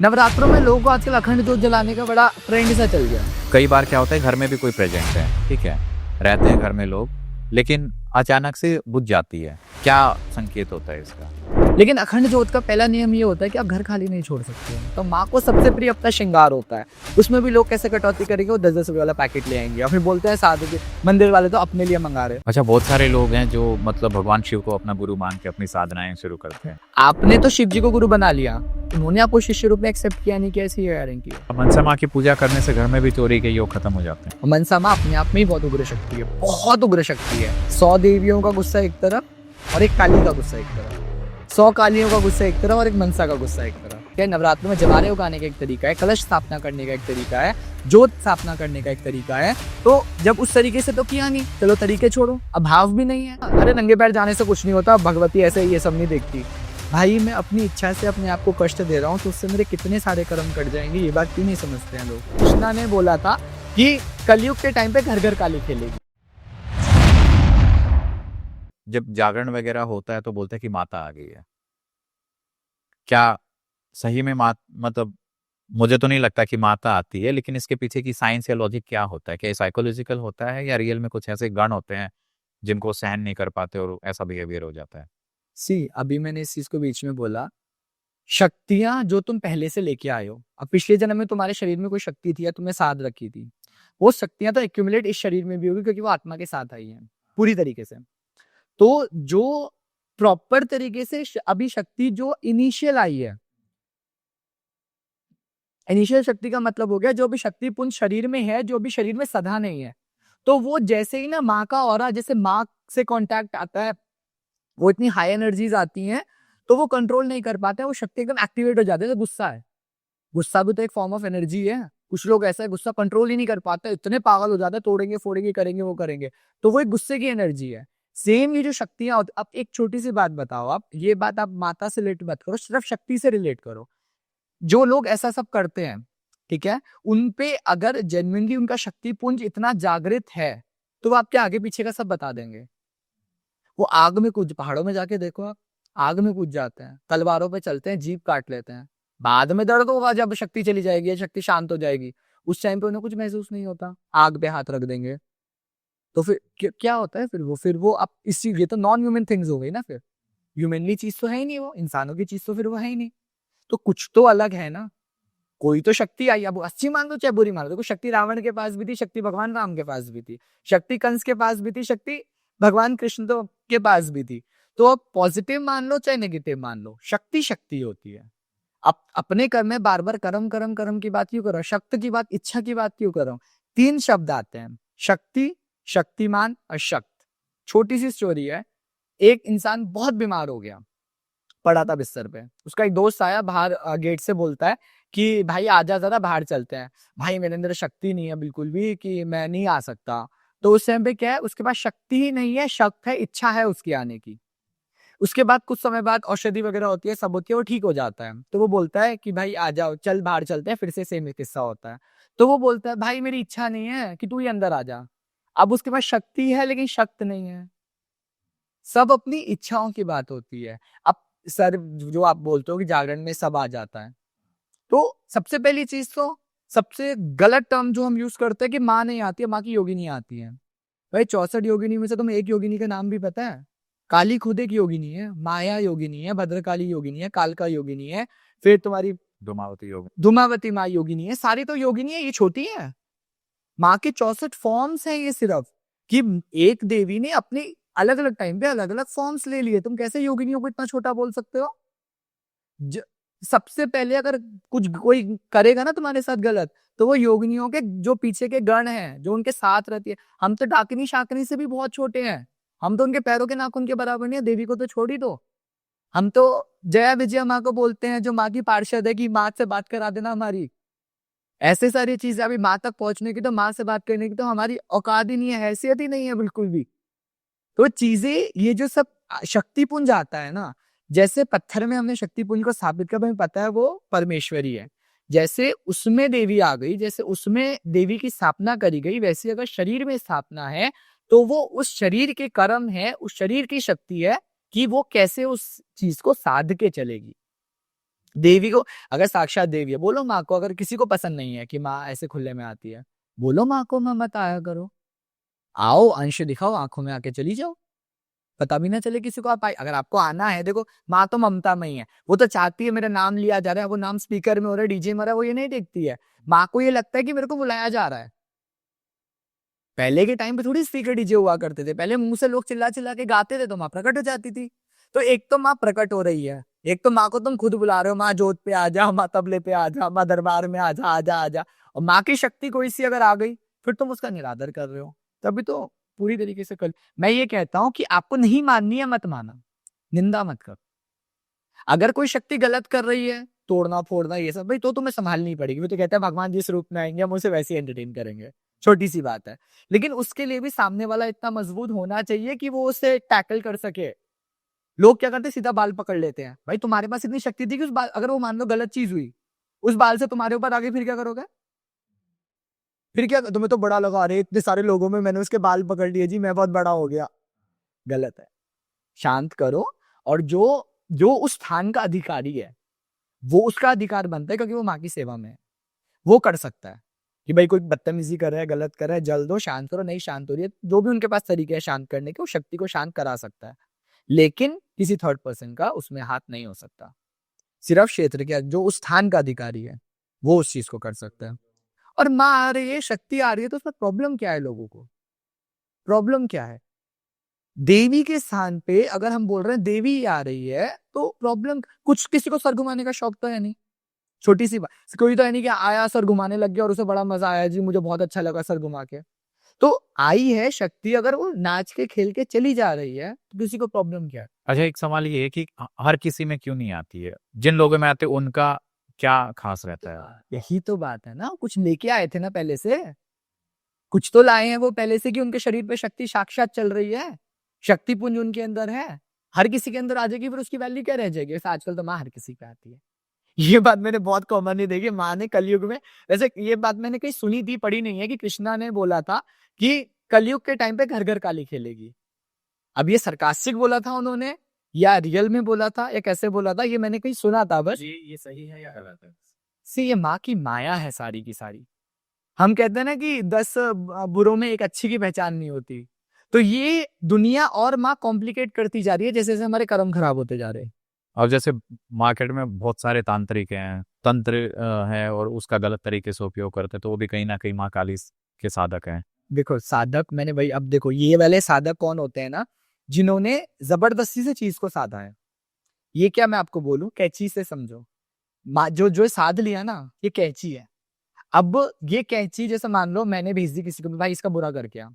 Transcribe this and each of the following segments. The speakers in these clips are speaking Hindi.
नवरात्रों में लोगों को आजकल अखंड ज्योत जलाने का बड़ा ट्रेंड सा चल गया। कई बार क्या होता है, घर में भी कोई प्रेजेंट है, ठीक है, रहते हैं घर में लोग, लेकिन अचानक से बुझ जाती है। क्या संकेत होता है इसका? लेकिन अखंड ज्योत का पहला नियम ये होता है कि आप घर खाली नहीं छोड़ सकते। तो माँ को सबसे प्रिय अपना श्रृंगार होता है। उसमें भी लोग कैसे कटौती करेंगे, वो 10-10 रुपए वाला पैकेट ले आएंगे और फिर बोलते हैं साधु के मंदिर वाले तो अपने लिए मंगा रहे हैं। अच्छा, बहुत सारे लोग हैं जो मतलब भगवान शिव को अपना गुरु मान के अपनी साधनाएं शुरू करते हैं। आपने तो शिव जी को गुरु बना लिया, उन्होंने आपको शिष्य रूप में एक्सेप्ट किया नहीं, कैसी है की। मनसा माँ की पूजा करने से घर में भी चोरी के योग खत्म हो जाते हैं। मनसा माँ अपने आप में ही बहुत उग्र शक्ति है, बहुत उग्र शक्ति है। 100 देवियों का गुस्सा एक तरफ और एक काली का गुस्सा एक तरफ, 100 कालियों का गुस्सा एक तरफ और एक मनसा का गुस्सा एक तरफ। क्या नवरात्र में जवारे उगाने का एक तरीका है, कलश स्थापना करने का एक तरीका है, ज्योत स्थापना करने का एक तरीका है। तो जब उस तरीके से तो किया नहीं, चलो तरीके छोड़ो, अब भाव भी नहीं है। अरे नंगे पैर जाने से कुछ नहीं होता, भगवती ऐसे ये सब नहीं देखती। भाई मैं अपनी इच्छा से अपने आप को कष्ट दे रहा हूँ तो उससे मेरे कितने सारे कर्म कट जाएंगे, ये बात क्यों नहीं समझते हैं लोग। कृष्णा ने बोला था कि कलयुग के टाइम पे घर घर काली खेलेगी। जब जागरण वगैरह होता है तो बोलते हैं कि माता आ गई है। क्या सही में मतलब मुझे तो नहीं लगता कि माता आती है, लेकिन इसके पीछे की साइंस या लॉजिक क्या होता है? क्या साइकोलॉजिकल होता है या रियल में कुछ ऐसे गण होते हैं जिनको सहन नहीं कर पाते और ऐसा बिहेवियर हो जाता है? अभी मैंने इस चीज को बीच में बोला, शक्तियां जो तुम पहले से लेके आए हो, अब पिछले जन्म में तुम्हारे शरीर में कोई शक्ति थी या तुमने साथ रखी थी, वो शक्तियां तो एक्यूमुलेट इस शरीर में भी होगी क्योंकि वो आत्मा के साथ आई है पूरी तरीके से। तो जो प्रॉपर तरीके से अभी शक्ति जो इनिशियल आई है, इनिशियल शक्ति का मतलब हो गया जो भी शक्ति पुंज शरीर में है, जो भी शरीर में सदा नहीं है। तो वो जैसे ही ना माँ का ऑरा, जैसे माँ से कांटेक्ट आता है, वो इतनी हाई एनर्जीज आती हैं तो वो कंट्रोल नहीं कर पाते, वो शक्ति एकदम एक्टिवेट हो जाते हैं। तो गुस्सा है, गुस्सा भी तो एक फॉर्म ऑफ एनर्जी है। कुछ लोग ऐसा है गुस्सा कंट्रोल ही नहीं कर पाते, इतने पागल हो जाते हैं, तोड़ेंगे फोड़ेंगे करेंगे वो करेंगे। तो वो एक गुस्से की एनर्जी है। सेम ये जो शक्तियां होती, अब एक छोटी सी बात बताओ, आप ये बात आप माता से रिलेट मत करो, सिर्फ शक्ति से रिलेट करो। जो लोग ऐसा सब करते हैं, ठीक है, उन पे अगर जेन्युइनली उनका शक्ति पुंज इतना जागृत है तो वो आपके आगे पीछे का सब बता देंगे। वो आग में कूद, पहाड़ों में जाके देखो आप, आग में कूद जाते हैं, तलवारों पे चलते हैं, जीभ काट लेते हैं। बाद में दर्द होगा जब शक्ति चली जाएगी या शक्ति शांत हो जाएगी, उस टाइम पे उन्हें कुछ महसूस नहीं होता, आग पे हाथ रख देंगे। तो फिर क्या होता है, फिर वो अब इस चीज, ये तो नॉन ह्यूमन थिंग्स हो गई ना। फिर ह्यूमनली चीज तो है ही नहीं, वो इंसानों की चीज तो फिर वो है ही नहीं। तो कुछ तो अलग है ना, कोई तो शक्ति आई। अब अच्छी मान लो चाहे बुरी मान लो, देखो शक्ति रावण के पास भी थी, शक्ति भगवान राम के पास भी थी, शक्ति कंस के पास भी थी, शक्ति भगवान कृष्ण तो के पास भी थी। तो अब पॉजिटिव मान लो चाहे नेगेटिव मान लो, शक्ति शक्ति होती है। अब अपने कर्म में बार बार कर्म कर्म कर्म की बात क्यों करो, शक्त की बात, इच्छा की बात क्यों करो। 3 शब्द आते हैं, शक्ति, शक्तिमान और शक्त। छोटी सी स्टोरी है, एक इंसान बहुत बीमार हो गया, पड़ा था बिस्तर पे, उसका एक दोस्त आया बाहर, गेट से बोलता है कि भाई आजा जरा बाहर चलते हैं। भाई मेरे अंदर शक्ति नहीं है बिल्कुल भी कि मैं नहीं आ सकता। तो उस टाइम पे क्या है, उसके पास शक्ति ही नहीं है, शक्त है, इच्छा है उसकी आने की। उसके बाद कुछ समय बाद औषधि वगैरह होती है, सब होती है, वो ठीक हो जाता है। तो वो बोलता है कि भाई आ जाओ, चल बाहर चलते हैं, फिर से सेम किस्सा होता है। तो वो बोलता है भाई मेरी इच्छा नहीं है कि तू ही अंदर आ जा। अब उसके पास शक्ति है लेकिन शक्त नहीं है। सब अपनी इच्छाओं की बात होती है। अब सर जो आप बोलते हो कि जागरण में सब आ जाता है, तो सबसे पहली चीज तो सबसे गलत टर्म जो हम यूज करते हैं कि माँ नहीं आती है, माँ की योगिनी आती है। भाई 64 योगिनी में से तुम्हें एक योगिनी का नाम भी पता है? काली खुद एक योगिनी है, माया योगिनी है, भद्रकाली योगिनी है, कालका योगिनी है, फिर तुम्हारी धूमावती योग। धूमावती माँ योगिनी है। सारी तो योगिनी है, ये छोटी है। माँ के 64 फॉर्म्स हैं ये, सिर्फ कि एक देवी ने अपने अलग अलग टाइम पे अलग अलग फॉर्म्स ले लिए। तुम कैसे योगिनियों को इतना छोटा बोल सकते हो? सबसे पहले अगर कुछ कोई करेगा ना तुम्हारे साथ गलत, तो वो योगिनियों के जो पीछे के गण हैं, जो उनके साथ रहती है। हम तो डाकिनी शाकिनी से भी बहुत छोटे हैं, हम तो उनके पैरों के नाखून के बराबर नहीं है। देवी को तो छोड़ ही दो। हम तो जया विजया माँ को बोलते हैं, जो माँ की पार्षद है, कि माँ से बात करा देना हमारी। ऐसे सारी चीजें अभी माँ तक पहुंचने की, तो माँ से बात करने की तो हमारी औकात ही नहीं है, हैसियत ही नहीं है बिल्कुल भी। तो चीजें, ये जो सब शक्तिपुंज आता है ना, जैसे पत्थर में हमने शक्तिपुंज को स्थापित कर, हमें पता है वो परमेश्वरी है। जैसे उसमें देवी आ गई, जैसे उसमें देवी की स्थापना करी गई, वैसे अगर शरीर में स्थापना है तो वो उस शरीर के कर्म है, उस शरीर की शक्ति है कि वो कैसे उस चीज को साध के चलेगी। देवी को अगर साक्षात देवी है, बोलो माँ को। अगर किसी को पसंद नहीं है कि माँ ऐसे खुले में आती है, बोलो माँ को, माँ मत आया करो। आओ, अंश दिखाओ, आंखों में आके चली जाओ, पता भी ना चले किसी को आप आए। अगर आपको आना है, देखो माँ तो ममता में ही है, वो तो चाहती है मेरा नाम लिया जा रहा है, वो नाम स्पीकर में हो रहा है, डीजे में हो रहा है, वो ये नहीं देखती है। माँ को ये लगता है कि मेरे को बुलाया जा रहा है। पहले के टाइम पे थोड़ी स्पीकर डीजे हुआ करते थे, पहले मुंह से लोग चिल्ला चिल्ला के गाते थे तो माँ प्रकट हो जाती थी। तो एक तो माँ प्रकट हो रही है, एक तो माँ को तुम खुद बुला रहे हो, माँ जोत पे आ जा, माँ तबले पे आ जा, माँ दरबार में आ जा, आजा आजा। और माँ की शक्ति कोई सी अगर आ गई, फिर तुम उसका निरादर कर रहे हो। तभी तो पूरी तरीके से कल मैं ये कहता हूँ कि आपको नहीं माननी है, मत माना, निंदा मत करो। अगर कोई शक्ति गलत कर रही है, तोड़ना फोड़ना ये सब, भाई तो तुम्हें संभालनी पड़ेगी। वो तो कहते हैं भगवान जिस रूप में आएंगे हम उसे वैसे ही एंटरटेन करेंगे, छोटी सी बात है। लेकिन उसके लिए भी सामने वाला इतना मजबूत होना चाहिए कि वो उसे टैकल कर सके। लोग क्या करते हैं, सीधा बाल पकड़ लेते हैं। भाई तुम्हारे पास इतनी शक्ति थी कि उस बाल, अगर वो मान लो गलत चीज हुई, उस बाल से तुम्हारे ऊपर आगे, फिर क्या करोगे? फिर क्या, तुम्हें तो बड़ा लगा, अरे इतने सारे लोगों में मैंने उसके बाल पकड़ लिए जी, मैं बहुत बड़ा हो गया। गलत है। शांत करो। और जो जो उस स्थान का अधिकारी है, वो उसका अधिकार बनता है, क्योंकि वो माँ की सेवा में है, वो कर सकता है कि भाई कोई बदतमीजी कर रहा है, गलत कर रहा है, जल दो, शांत करो। नहीं शांत हो रही है, जो भी उनके पास तरीके हैं शांत करने के, वो शक्ति को शांत करा सकता है। लेकिन किसी थर्ड पर्सन का उसमें हाथ नहीं हो सकता। सिर्फ क्षेत्र के जो उस स्थान का अधिकारी है, वो उस चीज को कर सकता है। और माँ आ रही है, शक्ति आ रही है, तो उसमें प्रॉब्लम क्या है? लोगों को प्रॉब्लम क्या है? देवी के स्थान पे अगर हम बोल रहे हैं देवी आ रही है, तो प्रॉब्लम कुछ, किसी को सर घुमाने का शौक तो है नहीं, छोटी सी बात। कोई तो है नहीं कि आया सर घुमाने लग गया और उसे बड़ा मजा आया जी, मुझे बहुत अच्छा लगा सर घुमा के। तो आई है शक्ति, अगर वो नाच के खेल के चली जा रही है, तो किसी को प्रॉब्लम क्या है? अच्छा, एक सवाल ये है कि हर किसी में क्यों नहीं आती है? जिन लोगों में आते उनका क्या खास रहता है? यही तो बात है ना, कुछ लेके आए थे ना पहले से, कुछ तो लाए हैं वो पहले से, कि उनके शरीर पे शक्ति साक्षात चल रही है, शक्ति पुंज उनके अंदर है। हर किसी के अंदर आ जाएगी, फिर उसकी वैल्यू क्या रह जाएगी? वैसे आजकल तो माँ हर किसी पे आती है। ये बात मैंने बहुत कॉमनली देखी, माँ ने कलयुग में, वैसे ये बात मैंने कहीं सुनी थी, पढ़ी नहीं है, कि कृष्णा ने बोला था कि कलयुग के टाइम पे घर घर काली खेलेगी। अब ये सरकास्टिक बोला था उन्होंने, या रियल में बोला था, या कैसे बोला था, ये मैंने कहीं सुना था बस। ये सही है या गलत है? ये माँ की माया है सारी की सारी। हम कहते हैं ना कि 10 बुरों में एक अच्छी की पहचान नहीं होती। तो ये दुनिया और माँ कॉम्प्लिकेट करती जा रही है, जैसे जैसे हमारे कर्म खराब होते जा रहे हैं। अब जैसे मार्केट में बहुत सारे तांत्रिक हैं, तंत्र है, और उसका गलत तरीके से उपयोग करते हैं, तो वो भी कहीं ना कहीं माँ काली के साधक हैं। देखो साधक, मैंने भाई, अब देखो ये वाले साधक कौन होते हैं ना, जिन्होंने जबरदस्ती से चीज को साधा है। ये क्या मैं आपको बोलूं, कैंची से समझो। जो जो साध लिया ना, ये कैंची है। अब ये कैंची, जैसे मान लो मैंने भेज दी किसी को, भाई इसका बुरा करके आ,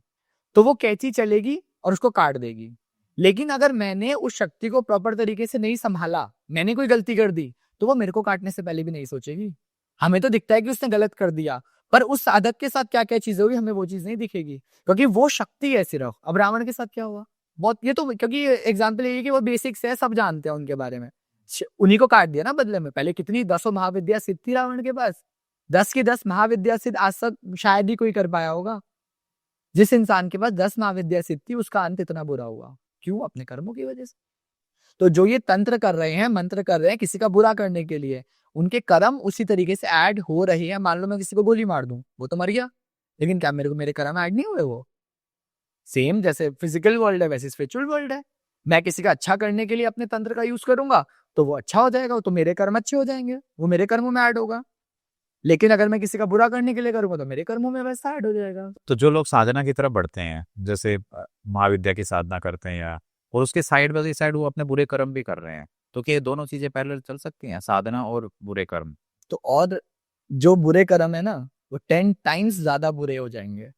तो वो कैंची चलेगी और उसको काट देगी। लेकिन अगर मैंने उस शक्ति को प्रॉपर तरीके से नहीं संभाला, मैंने कोई गलती कर दी, तो वो मेरे को काटने से पहले भी नहीं सोचेगी। हमें तो दिखता है कि उसने गलत कर दिया, पर उस साधक के साथ क्या क्या चीजें हुई, हमें वो चीज नहीं दिखेगी, क्योंकि वो शक्ति है सिर्फ। अब रावण के साथ क्या हुआ, बहुत, ये तो क्योंकि एग्जाम्पल ये है कि वो बेसिक्स है, सब जानते हैं उनके बारे में। उन्हीं को काट दिया ना बदले में। पहले कितनी 10 महाविद्या सिद्ध थी रावण के पास, 10 की 10 महाविद्या सिद्ध आज तक शायद ही कोई कर पाया होगा। जिस इंसान के पास 10 महाविद्या सिद्ध थी, उसका अंत इतना बुरा हुआ क्यों? अपने कर्मों की वजह से। तो जो ये तंत्र कर रहे हैं, मंत्र कर रहे हैं किसी का बुरा करने के लिए, उनके कर्म उसी तरीके से ऐड हो रहे हैं। मान लो मैं किसी को गोली मार दूं, वो तो मर गया, लेकिन क्या मेरे कर्म ऐड नहीं हुए? वो सेम जैसे फिजिकल वर्ल्ड है, वैसे स्पिरिचुअल वर्ल्ड है। मैं किसी का अच्छा करने के लिए अपने तंत्र का यूज करूंगा, तो वो अच्छा हो जाएगा, तो मेरे कर्म अच्छे हो जाएंगे, वो मेरे कर्मों में ऐड होगा। लेकिन अगर मैं किसी का बुरा करने के लिए करूंगा, तो मेरे कर्मों में वैसा ऐड हो जाएगा। तो जो लोग साधना की तरफ बढ़ते हैं, जैसे महाविद्या की साधना करते हैं, या और उसके साइड बाय साइड वो अपने बुरे कर्म भी कर रहे हैं, तो क्या ये दोनों चीजें पैरेलल चल सकती हैं, साधना और बुरे कर्म? तो और जो बुरे कर्म है ना, वो 10 टाइम्स ज्यादा बुरे हो जाएंगे।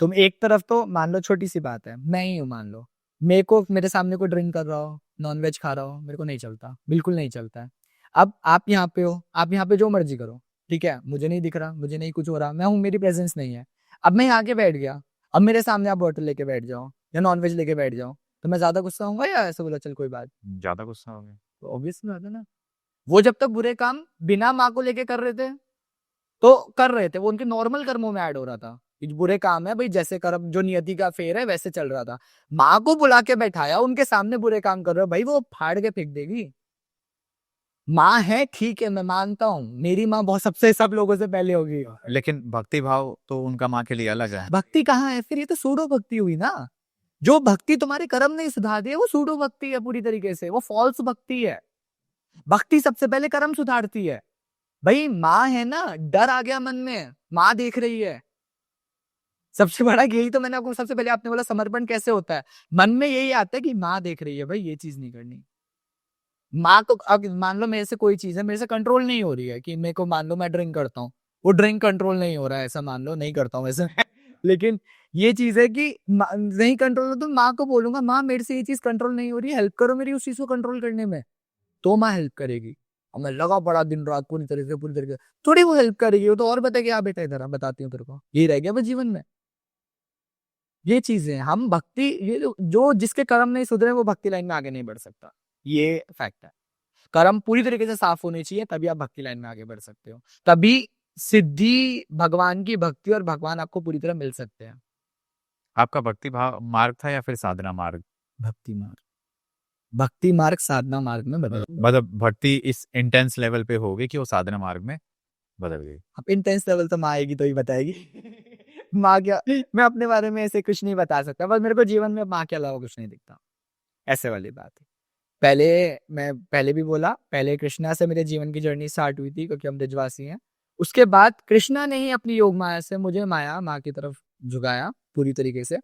तुम एक तरफ तो मान लो, छोटी सी बात है, मैं ही हूं मान लो, मेरे को, मेरे सामने कोई ड्रिंक कर रहा हो, नॉनवेज खा रहा हो, मेरे को नहीं चलता, बिल्कुल नहीं चलता है। अब आप यहाँ पे हो, आप यहाँ पे जो मर्जी करो, ठीक है, मुझे नहीं दिख रहा, मुझे नहीं कुछ हो रहा, मैं हूँ, मेरी प्रेजेंस नहीं है। अब मैं यहाँ के बैठ गया, अब मेरे सामने आप बॉटल लेके बैठ जाओ या नॉनवेज लेके बैठ जाओ, तो मैं ज्यादा गुस्सा होऊंगा या ऐसे बोला चल कोई बात? ज्यादा गुस्सा हो गया। तो ऑब्वियस बात है ना। वो जब तक बुरे काम बिना माँ को लेके कर रहे थे, तो कर रहे थे, वो उनके नॉर्मल कर्मों में ऐड हो रहा था। ये बुरे काम है भाई, जैसे कर्म जो नियति का फेर है वैसे चल रहा था। माँ को बुला के बैठाया, उनके सामने बुरे काम कर रहे हो भाई, वो फाड़ के फेंक देगी। माँ है, ठीक है, मैं मानता हूँ, मेरी माँ बहुत सबसे सब लोगों से पहले होगी। लेकिन भक्ति भाव तो उनका माँ के लिए अलग है। भक्ति कहाँ है फिर? ये तो सूडो भक्ति हुई ना। जो भक्ति तुम्हारे कर्म नहीं सुधारती है वो सूडो भक्ति है, पूरी तरीके से वो फॉल्स भक्ति है। भक्ति सबसे पहले कर्म सुधारती है। भाई माँ है ना, डर आ गया मन में, माँ देख रही है। सबसे बड़ा यही तो मैंने आपको सबसे पहले आपने बोला समर्पण कैसे होता है, मन में यही आता है कि माँ देख रही है, भाई ये चीज नहीं करनी। माँ को अब मान लो मेरे से कोई चीज है, मेरे से कंट्रोल नहीं हो रही है, कि मेरे को मान लो मैं ड्रिंक करता हूँ, वो ड्रिंक कंट्रोल नहीं हो रहा है, ऐसा मान लो, नहीं करता हूँ वैसे लेकिन ये चीज है कि नहीं कंट्रोल हो तो माँ को बोलूंगा, माँ मेरे से ये चीज कंट्रोल नहीं हो रही है, हेल्प करो मेरी उस चीज को कंट्रोल करने में, तो माँ हेल्प करेगी। अब मैं लगा पड़ा दिन रात पूरी तरीके से थोड़ी वो हेल्प करेगी, वो तो और बताएगी, हाँ बेटा इधर बताती हूँ तेरे को, ये रह गया बस जीवन में। ये चीजें हम भक्ति, ये जो जिसके कर्म नहीं सुधरे वो भक्ति लाइन में आगे नहीं बढ़ सकता, ये फैक्ट है। कर्म पूरी तरीके से साफ होने चाहिए, तभी आप भक्ति लाइन में आगे बढ़ सकते हो, तभी सिद्धि, भगवान की भक्ति और भगवान आपको पूरी तरह मिल सकते हैं। आपका भक्ति भाव मार्ग था या फिर साधना मार्ग? भक्ति मार्ग, भक्ति मार्ग साधना मार्ग में बदल, मतलब भक्ति इस इंटेंस लेवल पे होगी कि वो साधना मार्ग में बदल गई। अब इंटेंस लेवल तो माँ आएगी तो ही बताएगी माँ क्या, मैं अपने बारे में ऐसे कुछ नहीं बता सकता, बस मेरे को जीवन में माँ के अलावा कुछ नहीं दिखता, ऐसे वाली बात है। पहले मैं पहले भी बोला, पहले कृष्णा से मेरे जीवन की जर्नी स्टार्ट हुई थी, क्योंकि हम ब्रजवासी हैं। उसके बाद कृष्णा ने ही अपनी योग माया से मुझे माया माँ की तरफ झुकाया पूरी तरीके से।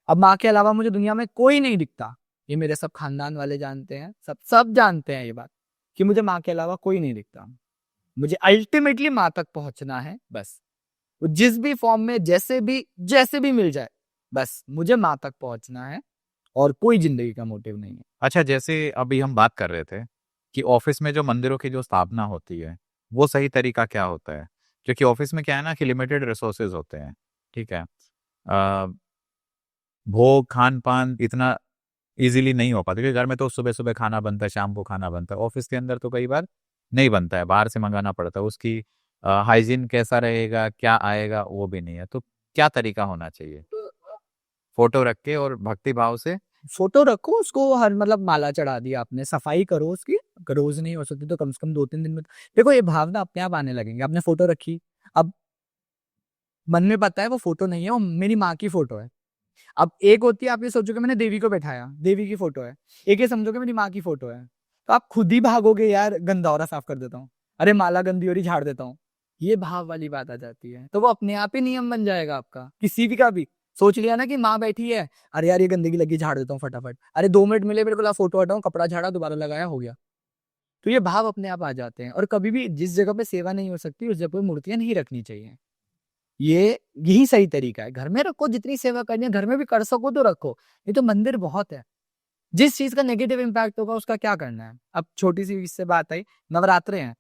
अब माँ के अलावा मुझे दुनिया में कोई नहीं दिखता, ये मेरे सब खानदान वाले जानते हैं, सब जानते हैं ये बात, कि मुझे माँ के अलावा कोई नहीं दिखता। मुझे अल्टीमेटली माँ तक पहुंचना है बस, वो जिस भी फॉर्म में जैसे भी मिल जाए, बस मुझे माँ तक पहुंचना है, और कोई जिंदगी का मोटिव नहीं है। अच्छा, जैसे अभी हम बात कर रहे थे कि ऑफिस में जो मंदिरों की जो स्थापना होती है वो सही तरीका क्या होता है? क्योंकि ऑफिस में क्या है ना कि लिमिटेड रिसोर्सेज होते हैं, ठीक है। भोग खान पान इतना इजीली नहीं हो पाता, क्योंकि घर में तो सुबह सुबह खाना बनता है, शाम को खाना बनता है, ऑफिस के अंदर तो कई बार नहीं बनता है, बाहर से मंगाना पड़ता है, उसकी हाइजीन कैसा रहेगा, क्या आएगा वो भी नहीं है, तो क्या तरीका होना चाहिए? फोटो रख के और भक्ति भाव से फोटो रखो, उसको हर मतलब माला चढ़ा दी आपने, सफाई करो उसकी, अगर रोज नहीं हो सकती तो कम से कम 2-3 दिन में, देखो ये भावना अपने आप आने लगेंगे। आपने फोटो रखी, अब मन में पता है वो फोटो नहीं है, वो मेरी माँ की फोटो है। अब एक होती है आप ये सोचोगे मैंने देवी को बैठाया, देवी की फोटो है, एक ये समझोगे मेरी माँ की फोटो है, तो आप खुद ही भागोगे यार, गंदा हो रहा साफ कर देता हूँ, अरे माला गंदी हो रही झाड़ देता हूँ, ये भाव वाली बात आ जाती है, तो वो अपने आप ही नियम बन जाएगा आपका, किसी भी का भी। सोच लिया ना कि माँ बैठी है, अरे यार ये गंदगी लगी झाड़ देता हूँ फटाफट, अरे 2 मिनट मिले मेरे को, ला फोटो हटाऊं, कपड़ा झाड़ा, दोबारा लगाया, हो गया। तो ये भाव अपने आप आ जाते हैं। और कभी भी जिस जगह पे सेवा नहीं हो सकती उस जगह पे मूर्तियां नहीं रखनी चाहिए, ये यही सही तरीका है। घर में रखो, जितनी सेवा करनी है घर में भी कर सको तो रखो, ये तो मंदिर बहुत है। जिस चीज का नेगेटिव इम्पैक्ट होगा उसका क्या करना है। अब छोटी सी इससे बात आई, नवरात्रे हैं,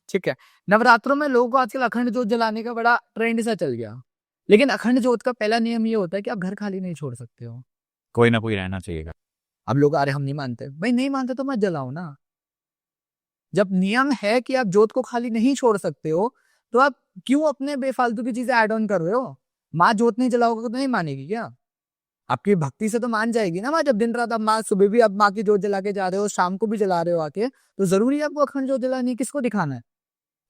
ठीक है, नवरात्रों में लोगों को आजकल अखंड ज्योत जलाने का बड़ा ट्रेंड सा चल गया, लेकिन अखंड ज्योत का पहला नियम ये होता है कि आप घर खाली नहीं छोड़ सकते हो। कोई ना कोई रहना चाहिए। अब लोग अरे हम नहीं मानते, भाई नहीं मानते तो मत जलाओ ना। जब नियम है कि आप ज्योत को खाली नहीं छोड़ सकते हो, तो आप क्यों अपने बेफालतू की चीजें ऐड ऑन कर रहे हो। माँ ज्योत नहीं जलाओगे तो नहीं मानेगी क्या? आपकी भक्ति से तो मान जाएगी ना माँ, जब दिन रात आप माँ सुबह भी आप माँ की ज्योत जला के जा रहे हो, शाम को भी जला रहे हो आके, तो जरूरी है आपको अखंड ज्योत जलानी है, किसको दिखाना है।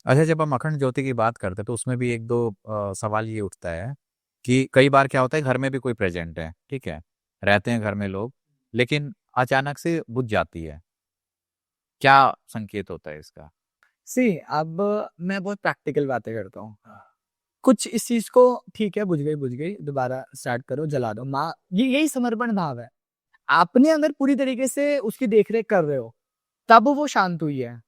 अच्छा, जब हम अखंड ज्योति की बात करते हैं तो उसमें भी एक दो सवाल ये उठता है कि कई बार क्या होता है, घर में भी कोई प्रेजेंट है, ठीक है, रहते हैं घर में लोग, लेकिन अचानक से बुझ जाती है, क्या संकेत होता है इसका? सी अब मैं बहुत प्रैक्टिकल बातें करता हूँ, कुछ इस चीज को, ठीक है बुझ गई दोबारा स्टार्ट करो, जला दो। माँ ये यही समर्पण भाव है। आपने अगर पूरी तरीके से उसकी देखरेख कर रहे हो तब वो शांत हुई है,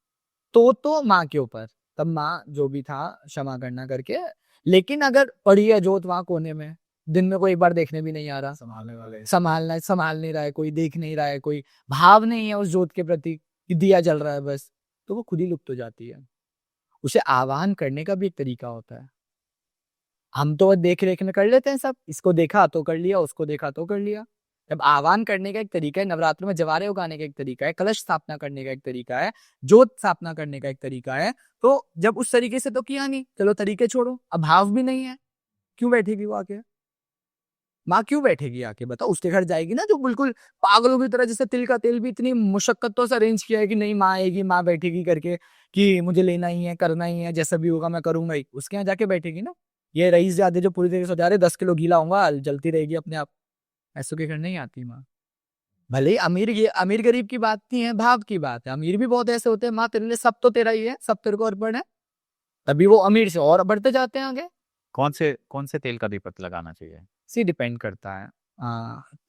तो माँ के ऊपर, तब माँ जो भी था क्षमा करना करके। लेकिन अगर पड़ी है जोत वहां कोने में, दिन में कोई एक बार देखने भी नहीं आ रहा, संभाल नहीं रहा है कोई, देख नहीं रहा है कोई, भाव नहीं है उस जोत के प्रति कि दिया जल रहा है बस, तो वो खुद ही लुप्त हो जाती है। उसे आह्वान करने का भी एक तरीका होता है। हम तो देख रेख में कर लेते हैं सब, इसको देखा तो कर लिया, उसको देखा तो कर लिया। जब आह्वान करने का एक तरीका है, नवरात्र में जवारे उगाने का एक तरीका है, कलश स्थापना करने का एक तरीका है, जोत स्थापना करने का एक तरीका है, तो जब उस तरीके से तो किया नहीं, चलो तरीके छोड़ो, अब भाव भी नहीं है, क्यों बैठेगी वो आके। माँ क्यों बैठेगी आके बताओ? उसके घर जाएगी ना जो बिल्कुल पागलों की तरह, जैसे तिल का तेल भी इतनी मुशक्कतों से अरेंज किया है कि नहीं माँ आएगी, माँ बैठेगी करके कि मुझे लेना ही है, करना ही है, जैसा भी होगा मैं करूंगा ही। उसके यहाँ जाके बैठेगी ना। ये रईस जादे जो पूरी तरीके से जा रहे 10 किलो गीला होगा, जलती रहेगी अपने आप। ऐसों के घर नहीं आती माँ। भले ही अमीर, ये अमीर गरीब की बात नहीं है, भाव की बात है। अमीर भी बहुत ऐसे होते हैं, माँ तेरे लिए सब तो तेरा ही है, सब तेरे को अर्पण है, तभी वो अमीर से और बढ़ते जाते हैं आगे। कौन से तेल का दीपक लगाना चाहिए? सी डिपेंड करता है।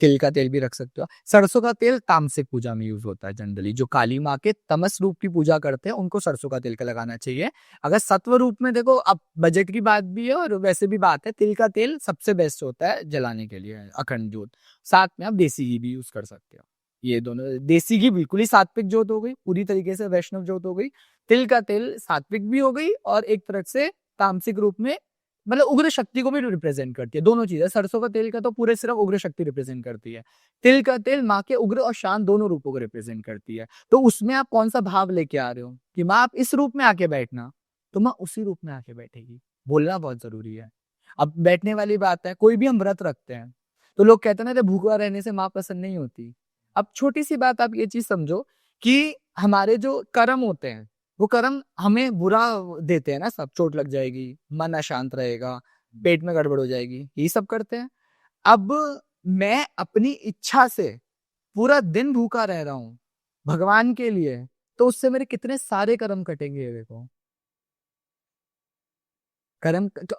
तिल का तेल भी रख सकते हो। सरसों का तेल तामसिक पूजा में यूज होता है जनरली। जो काली माँ के तमस रूप की पूजा करते हैं उनको सरसों का तेल का लगाना चाहिए। अगर सत्व रूप में देखो, अब बजट की बात भी है और वैसे भी बात है, तिल का तेल सबसे बेस्ट होता है जलाने के लिए, अखंड जोत। साथ में आप देसी घी भी यूज कर सकते हो। ये दोनों, देसी घी बिल्कुल ही सात्विक जोत हो गई, पूरी तरीके से वैष्णव जोत हो गई। तिल का तेल सात्विक भी हो गई और एक तरह से तामसिक रूप में, मतलब उग्र शक्ति को भी रिप्रेजेंट करती है। दोनों चीजें, सरसों का तेल का तो पूरे सिर्फ उग्र शक्ति रिप्रेजेंट करती है, तिल का तेल माँ के उग्र और शांत दोनों रूपों को रिप्रेजेंट करती है। तो उसमें आप कौन सा भाव लेके आ रहे हो कि माँ आप इस रूप में आके बैठना, तो माँ उसी रूप में आके बैठेगी। बोलना बहुत जरूरी है। अब बैठने वाली बात है, कोई भी हम व्रत रखते हैं तो लोग कहते हैं ना, भूखा रहने से माँ प्रसन्न नहीं होती। अब छोटी सी बात, आप ये चीज समझो कि हमारे जो कर्म होते हैं, वो कर्म हमें बुरा देते हैं ना, सब चोट लग जाएगी, मन अशांत रहेगा, पेट में गड़बड़ हो जाएगी, यही सब करते हैं। अब मैं अपनी इच्छा से पूरा दिन भूखा रह रहा हूं भगवान के लिए, तो उससे मेरे कितने सारे कर्म कटेंगे ये देखो।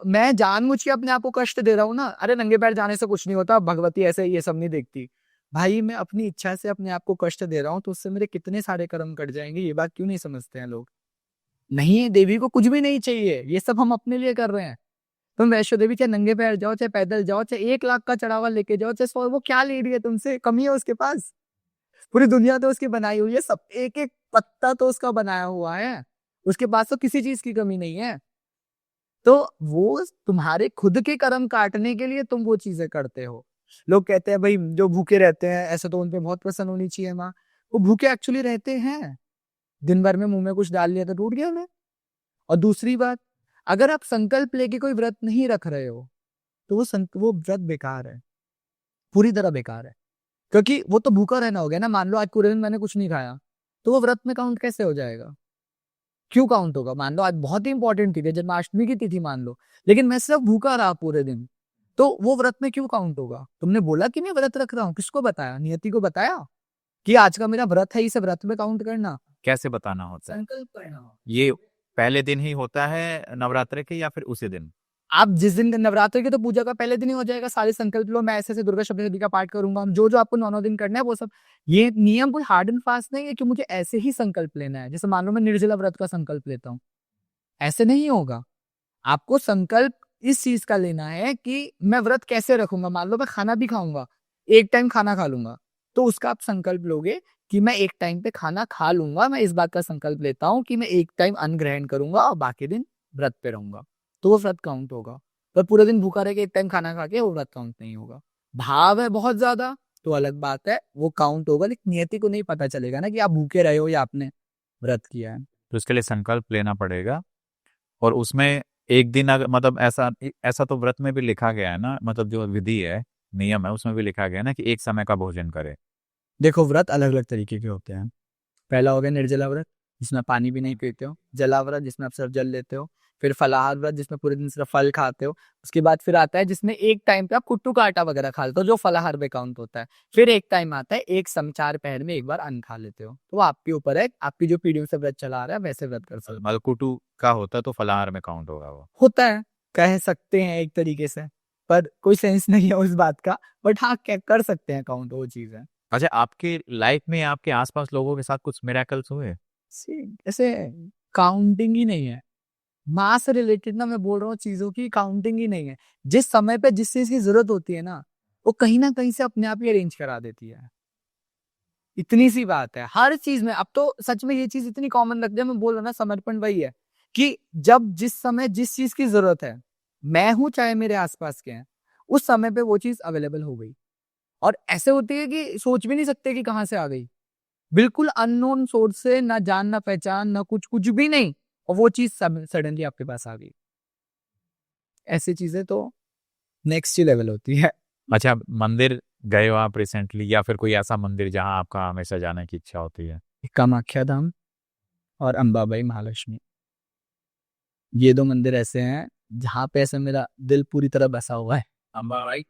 मैं जानबूझ के अपने आप को कष्ट दे रहा हूँ ना। अरे नंगे पैर जाने से कुछ नहीं होता, भगवती ऐसे ये सब नहीं देखती। भाई मैं अपनी इच्छा से अपने आप को कष्ट दे रहा हूँ, तो उससे मेरे कितने सारे कर्म कट जाएंगे। ये बात क्यों नहीं समझते हैं लोग? नहीं, देवी को कुछ भी नहीं चाहिए, ये सब हम अपने लिए कर रहे हैं। तुम वैष्णो देवी चाहे नंगे पैर जाओ, चाहे पैदल जाओ, चाहे 1 लाख का चढ़ावा लेके जाओ, चाहे 100, वो क्या ले रही है तुमसे? कमी है उसके पास? पूरी दुनिया तो उसकी बनाई हुई है, सब एक एक पत्ता तो उसका बनाया हुआ है, उसके पास तो किसी चीज की कमी नहीं है। तो वो तुम्हारे खुद के कर्म काटने के लिए तुम वो चीजें करते हो। लोग कहते हैं भाई जो भूखे रहते हैं ऐसे तो उनपे बहुत प्रसन्न होनी चाहिए माँ। वो भूखे एक्चुअली रहते हैं, दिन भर में मुंह में कुछ डाल लिया तो टूट गया उन्हें। और दूसरी बात, अगर आप संकल्प लेके कोई व्रत नहीं रख रहे हो तो वो व्रत बेकार है, पूरी तरह बेकार है। क्योंकि वो तो भूखा रहना हो गया ना। मान लो आज पूरे दिन मैंने कुछ नहीं खाया, तो वो व्रत में काउंट कैसे हो जाएगा? क्यों काउंट होगा? मान लो आज बहुत ही इंपॉर्टेंट तिथि है, जन्माष्टमी की तिथि मान लो, लेकिन मैं सिर्फ भूखा रहा पूरे दिन, तो वो व्रत में क्यों काउंट होगा? तुमने बोला कि मैं व्रत रख रहा हूँ, किसको बताया? नियति को बताया कि आज का मेरा व्रत है, इसे व्रत में काउंट करना। कैसे बताना होता है? संकल्प करना। ये पहले दिन ही होता है नवरात्रि के या फिर उसी दिन? आप जिस दिन नवरात्रि की तो पूजा का पहले दिन ही हो जाएगा, सारे संकल्प लो, मैं ऐसे ऐसे दुर्गा सप्तशती का पाठ करूंगा, जो जो आपको 9 दिन करना है वो सब। ये नियम कोई हार्ड एंड फास्ट नहीं है कि मुझे ऐसे ही संकल्प लेना है। जैसे मान लो मैं निर्जला व्रत का संकल्प लेता हूँ, ऐसे नहीं होगा। आपको संकल्प इस चीज का लेना है कि मैं व्रत कैसे रखूंगा। मान लो मैं खाना भी खाऊंगा, एक टाइम खाना खा लूंगा, तो उसका आप संकल्प लोगे कि मैं एक टाइम पे खाना खा लूंगा। मैं इस बात का संकल्प लेता हूँ कि मैं एक टाइम अन्न ग्रहण करूंगा और बाकी दिन व्रत पे रहूंगा, तो वो व्रत काउंट होगा। पर पूरे दिन भूखा रह के एक टाइम खाना खा के वो व्रत काउंट नहीं होगा। भाव है बहुत ज्यादा तो अलग बात है, वो काउंट होगा, लेकिन नियति को नहीं पता चलेगा ना कि आप भूखे रहे हो या आपने व्रत किया है। तो इसके लिए संकल्प लेना पड़ेगा। और उसमें एक दिन अगर मतलब ऐसा ऐसा तो व्रत में भी लिखा गया है ना, मतलब जो विधि है, नियम है, उसमें भी लिखा गया है ना कि एक समय का भोजन करे। देखो व्रत अलग अलग तरीके के होते हैं। पहला हो गया निर्जला व्रत, जिसमें पानी भी नहीं पीते हो। जला व्रत, जिसमें आप सिर्फ जल लेते हो। फिर फलाहार व्रत, जिसमें पूरे दिन सिर्फ फल खाते हो। उसके बाद फिर आता है जिसमें एक टाइम पे आप कुट्टू का आटा वगैरह खा लेते हो, जो फलाहार में काउंट होता है। फिर एक टाइम आता है एक समचार पहर में एक बार अन्न खा लेते हो। तो वो आपके ऊपर है, आपकी जो पीढ़ियों से व्रत चला आ रहा है वैसे व्रत कर सकते हो। मतलब कुटू का होता है तो फलाहार में काउंट होगा वो। होता है, कह सकते हैं एक तरीके से, पर कोई सेंस नहीं है उस बात का। बट हाँ, क्या कर सकते हैं, काउंट वो चीज है। अच्छा, आपके लाइफ में आपके आसपास लोगों के साथ कुछ मिरेकल्स हुए? ऐसे काउंटिंग ही नहीं है। माँ से रिलेटेड ना मैं बोल रहा हूँ, चीजों की काउंटिंग ही नहीं है। जिस समय पे जिस चीज की जरूरत होती है वो कहीं ना कहीं से अपने आप ही अरेंज करा देती है। इतनी सी बात है हर चीज में। अब तो सच में ये चीज इतनी कॉमन लग जाए, मैं बोल रहा ना, समर्पण वही है कि जब जिस समय जिस चीज की जरूरत है, मैं हूं चाहे मेरे आसपास के हैं, उस समय पे वो चीज अवेलेबल हो गई। और ऐसे होती है कि सोच भी नहीं सकते कि कहाँ से आ गई। बिल्कुल अननोन सोर्स से, ना जान ना पहचान ना कुछ, कुछ भी नहीं, और वो चीज सडनली आपके पास आ गई। ऐसी चीजें तो नेक्स्ट ही लेवल होती है। अच्छा, मंदिर गए हो आप रिसेंटली, या फिर कोई ऐसा मंदिर जहाँ आपका हमेशा जाने की इच्छा होती है? कामाख्या धाम और अंबाबाई महालक्ष्मी, ये दो मंदिर ऐसे हैं जहाँ पे ऐसे मेरा दिल पूरी तरह बसा हुआ है। अंबाबाई,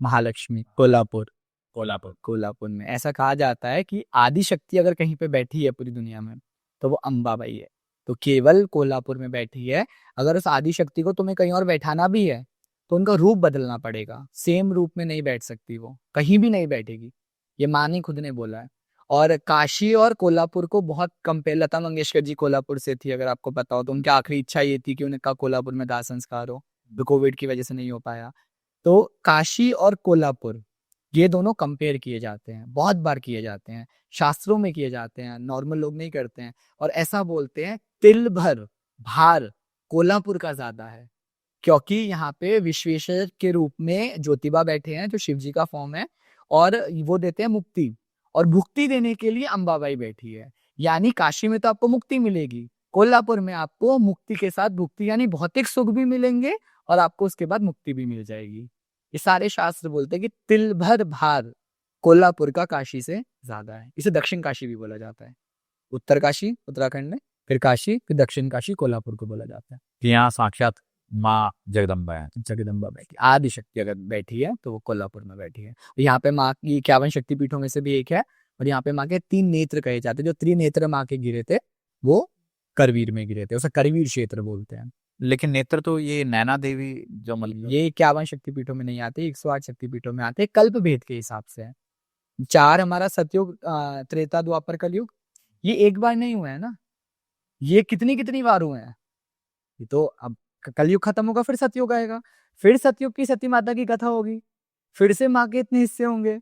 महालक्ष्मी कोल्हापुर, कोल्हापुर। कोल्हापुर में ऐसा कहा जाता है कि आदि शक्ति अगर कहीं पे बैठी है पूरी दुनिया में तो वो अंबाबाई है। तो केवल कोल्हापुर में बैठी है। अगर उस आदि शक्ति को तुम्हें कहीं और बैठाना भी है तो उनका रूप बदलना पड़ेगा, सेम रूप में नहीं बैठ सकती, वो कहीं भी नहीं बैठेगी, ये माँ ने खुद ने बोला है। और काशी और कोल्हापुर को बहुत कंपेयर, लता मंगेशकर जी कोल्हापुर से थी अगर आपको पता हो, तो उनकी आखिरी इच्छा ये थी कि उनका कोल्हापुर में दाह संस्कार हो, जो कोविड की वजह से नहीं हो पाया। तो काशी और कोल्हापुर ये दोनों कंपेयर किए जाते हैं, बहुत बार किए जाते हैं, शास्त्रों में किए जाते हैं, नॉर्मल लोग नहीं करते हैं। और ऐसा बोलते हैं तिल भर भार कोल्हापुर का ज्यादा है, क्योंकि यहाँ पे विश्वेश्वर के रूप में ज्योतिबा बैठे हैं जो शिव जी का फॉर्म है, और वो देते हैं मुक्ति, और भुक्ति देने के लिए अंबाबाई बैठी है। यानी काशी में तो आपको मुक्ति मिलेगी, कोल्हापुर में आपको मुक्ति के साथ भुक्ति यानी भौतिक सुख भी मिलेंगे और आपको उसके बाद मुक्ति भी मिल जाएगी। ये सारे शास्त्र बोलते हैं कि तिल भर भार कोल्हापुर का काशी से ज्यादा है। इसे दक्षिण काशी भी बोला जाता है। उत्तर काशी उत्तराखंड में, फिर काशी, फिर दक्षिण काशी कोल्हापुर को बोला जाता है। कि यहाँ साक्षात माँ जगदम्बा है। जगदम्बा बैठी, आदि शक्ति अगर बैठी है तो वो कोल्हापुर में बैठी है। यहाँ पे माँ की 51 शक्तिपीठों में से भी एक है, और यहाँ पे माँ के 3 नेत्र कहे जाते हैं। जो त्रिनेत्र माँ के गिरे थे वो करवीर में गिरे थे, उसे करवीर क्षेत्र बोलते हैं। लेकिन नेत्र तो ये नैना देवी जो मतलब ये 51 शक्तिपीठों में नहीं आते, 108 शक्तिपीठों में आते, कल्प भेद के हिसाब से है। 4 हमारा सतयुग, त्रेता, द्वापर, कलयुग, ये एक बार नहीं हुआ है ना, ये कितनी कितनी बार हुए हैं। ये तो अब कलयुग खत्म होगा फिर सतयुग आएगा, फिर सतयुग की सती माता की कथा होगी, फिर से माँ के इतने हिस्से होंगे।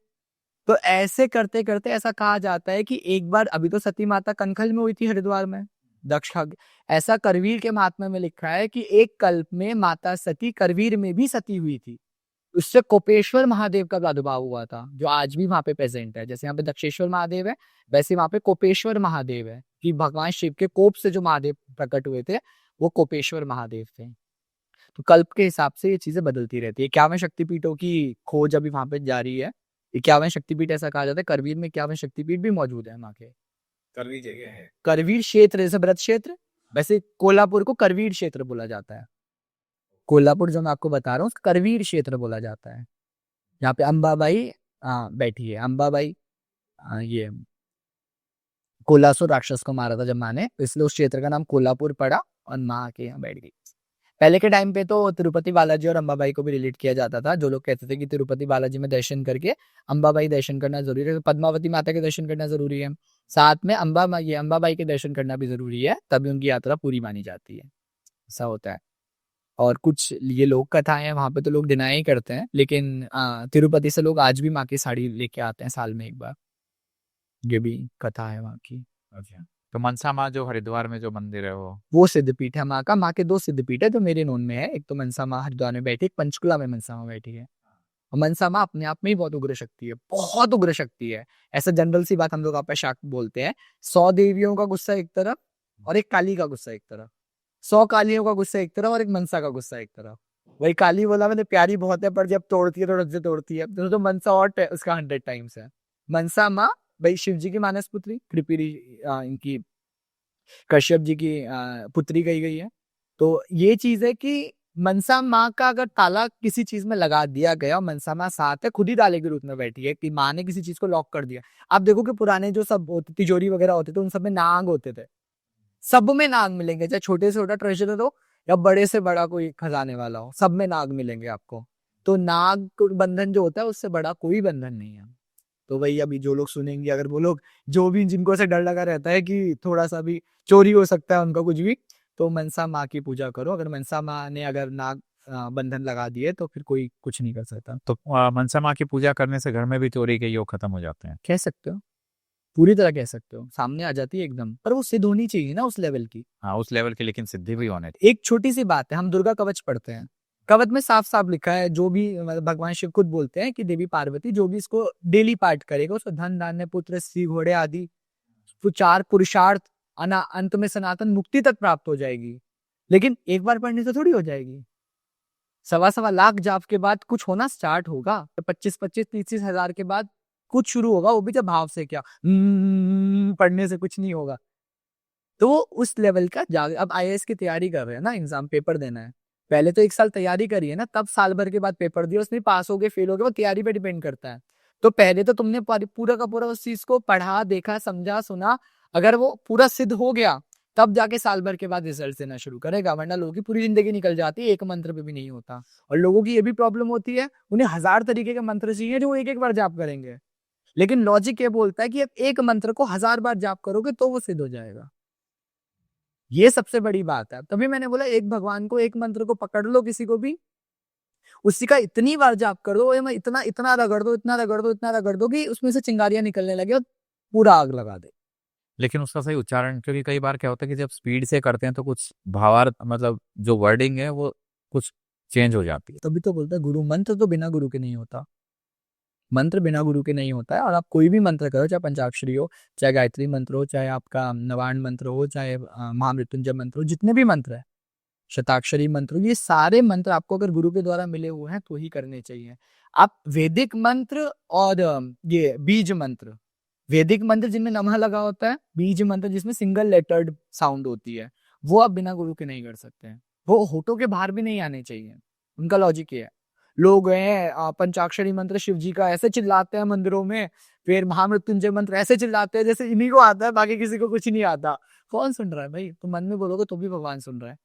तो ऐसे करते करते ऐसा कहा जाता है कि एक बार, अभी तो सती माता कनखल में हुई थी हरिद्वार में, दक्ष का, ऐसा करवीर के महात्म्य में लिखा है कि एक कल्प में माता सती करवीर में भी सती हुई थी। उससे कोपेश्वर महादेव का प्रादुर्भाव हुआ था, जो आज भी वहां पे प्रेजेंट है। जैसे यहाँ पे दक्षेश्वर महादेव है, वैसे वहां पे कोपेश्वर महादेव है, कि भगवान शिव के कोप से जो महादेव प्रकट हुए थे वो कोपेश्वर महादेव थे। तो कल्प के हिसाब से ये चीजें बदलती रहती है। 51 शक्तिपीठों की खोज अभी वहां पे जारी है। 51 शक्तिपीठ ऐसा कहा जाता है, करवीर में 51 शक्तिपीठ भी मौजूद है माँ के। करवी जगह है। करवीर क्षेत्र जैसे व्रत क्षेत्र, वैसे कोल्हापुर को करवीर क्षेत्र बोला जाता है। कोल्हापुर जो मैं आपको बता रहा हूँ करवीर क्षेत्र बोला जाता है। यहाँ पे अंबाबाई बैठी है। अंबाबाई ये कोल्हासुर राक्षस को मारा था जब माँ ने, तो इसलिए उस क्षेत्र का नाम कोल्हापुर पड़ा और माँ के यहाँ बैठ गई। पहले के टाइम पे तो तिरुपति बालाजी और अंबाबाई को भी रिलेट किया जाता था। जो लोग कहते थे कि तिरुपति बालाजी में दर्शन करके अंबाबाई दर्शन करना जरूरी है, पद्मावती माता के दर्शन करना जरूरी है, साथ में अंबाबाई के दर्शन करना भी जरूरी है, तभी उनकी यात्रा पूरी मानी जाती है। ऐसा होता है। और कुछ ये लोक कथाएं हैं, वहां पे तो लोग डिनाई ही करते हैं, लेकिन तिरुपति से लोग आज भी माँ की साड़ी लेके आते हैं साल में एक बार। ये भी कथा है वहाँ की। अच्छा, तो मनसा माँ जो हरिद्वार में जो मंदिर है वो सिद्धपीठ है माँ का। माँ के 2 सिद्धपीठ है जो मेरे नोन में है। एक तो मनसा माँ हरिद्वार में बैठी, एक पंचकुला में मनसा माँ बैठी है। और मनसा माँ अपने आप में ही बहुत उग्र शक्ति है, बहुत उग्र शक्ति है। ऐसा जनरल सी बात हम लोग आप शाक्त बोलते हैं, 100 देवियों का गुस्सा एक तरफ और एक काली का गुस्सा एक तरफ, 100 कालियों का गुस्सा एक तरफ और एक मनसा का गुस्सा एक तरफ। वही काली बोला मैंने, प्यारी बहुत है पर जब तोड़ती है तो रज्जे तोड़ती है, तो मनसा और उसका 100 टाइम्स है। मनसा माँ भाई शिव जी की मानस पुत्री, कृपिरी इनकी कश्यप जी की पुत्री कही गई है। तो ये चीज है कि मनसा माँ का अगर ताला किसी चीज में लगा दिया गया, मनसा माँ साथ है, खुद ही ताले के रूप में बैठी है, कि माँ ने किसी चीज को लॉक कर दिया। आप देखो कि पुराने जो सब तिजोरी वगैरह होते थे उन सब में नाग होते थे, सब में नाग मिलेंगे, चाहे छोटे से छोटा ट्रेजर हो या बड़े से बड़ा कोई खजाने वाला हो, सब में नाग मिलेंगे आपको। तो नाग बंधन जो होता है उससे बड़ा कोई बंधन नहीं है। तो वही अभी जो लोग सुनेंगे, अगर वो लोग जो भी जिनको से डर लगा रहता है कि थोड़ा सा भी चोरी हो सकता है उनका कुछ भी, तो मनसा माँ की पूजा करो। अगर मनसा माँ ने अगर नाग बंधन लगा दिए तो फिर कोई कुछ नहीं कर सकता। तो मनसा माँ की पूजा करने से घर में भी चोरी के योग खत्म हो जाते हैं? कह सकते हो, पूरी तरह कह सकते हो, सामने आ जाती है एकदम, पर वो सिद्ध होनी चाहिए ना उस लेवल की। हाँ, उस लेवल की, लेकिन सिद्धि भी होने चाहिए। एक छोटी सी बात है, हम दुर्गा कवच पढ़ते हैं, कवच में साफ साफ लिखा है, जो भी भगवान शिव खुद बोलते हैं कि देवी पार्वती जो भी इसको डेली पाठ करेगा उसको धन धान्य पुत्र स्त्री घोड़े आदि 4 पुरुषार्थ अंत में सनातन मुक्ति तक प्राप्त हो जाएगी। लेकिन एक बार पढ़ने से थोड़ी हो जाएगी, सवा लाख जाप के बाद कुछ होना स्टार्ट होगा। 25-30 हजार के बाद कुछ शुरू होगा, वो भी जब भाव से, क्या पढ़ने से कुछ नहीं होगा। तो उस लेवल का अब आईएएस की तैयारी कर रहे हैं ना, एग्जाम पेपर देना है, पहले तो 1 साल तैयारी करिए ना, तब साल भर के बाद पेपर दिया, उसमें पास हो गए फेल हो गए, वो तैयारी पे डिपेंड करता है। तो पहले तो तुमने पूरा का पूरा उस चीज को पढ़ा, देखा, समझा, सुना, अगर वो पूरा सिद्ध हो गया तब जाके साल भर के बाद रिजल्ट देना शुरू करेगा, वरना लोगों की पूरी जिंदगी निकल जाती है, एक मंत्र पे भी नहीं होता। और लोगों की ये भी प्रॉब्लम होती है, उन्हें 1000 तरीके के मंत्र चाहिए जो वो एक बार जाप करेंगे, लेकिन लॉजिक ये बोलता है कि अब एक मंत्र को 1000 बार जाप करोगे तो वो सिद्ध हो जाएगा। ये सबसे बड़ी बात है। तभी मैंने बोला एक भगवान को, एक मंत्र को पकड़ लो, किसी को भी उसी का इतनी बार जाप कर दो, मैं इतना इतना रगड़ दो, इतना रगड़ दो, इतना रगड़ दो कि उसमें से चिंगारियां निकलने लगे और पूरा आग लगा दे। लेकिन उसका सही उच्चारण, क्योंकि कई बार क्या होता है कि जब स्पीड से करते हैं तो कुछ भावार्थ, मतलब जो वर्डिंग है वो कुछ चेंज हो जाती है। तभी तो बोलता है गुरु, मंत्र तो बिना गुरु के नहीं होता, मंत्र बिना गुरु के नहीं होता है। और आप कोई भी मंत्र करो, चाहे पंचाक्षरी हो, चाहे गायत्री मंत्र हो, चाहे आपका नवार्ण मंत्र हो, चाहे महामृत्युंजय मंत्र हो, जितने भी मंत्र है, शताक्षरी मंत्र, ये सारे मंत्र आपको अगर गुरु के द्वारा मिले हुए हैं तो ही करने चाहिए। आप वैदिक मंत्र और ये बीज मंत्र, वैदिक मंत्र जिनमें नमः लगा होता है, बीज मंत्र जिसमें सिंगल लेटर्ड साउंड होती है, वो आप बिना गुरु के नहीं कर सकते हैं, वो होठों के बाहर भी नहीं आने चाहिए। उनका लॉजिक ये है। लोग हैं पंचाक्षरी मंत्र शिव जी का ऐसे चिल्लाते हैं मंदिरों में, फिर महामृत्युंजय मंत्र ऐसे चिल्लाते हैं जैसे इन्हीं को आता है, बाकी किसी को कुछ नहीं आता। कौन सुन रहा है भाई? तुम मन में बोलोगे तो भी भगवान सुन रहा है।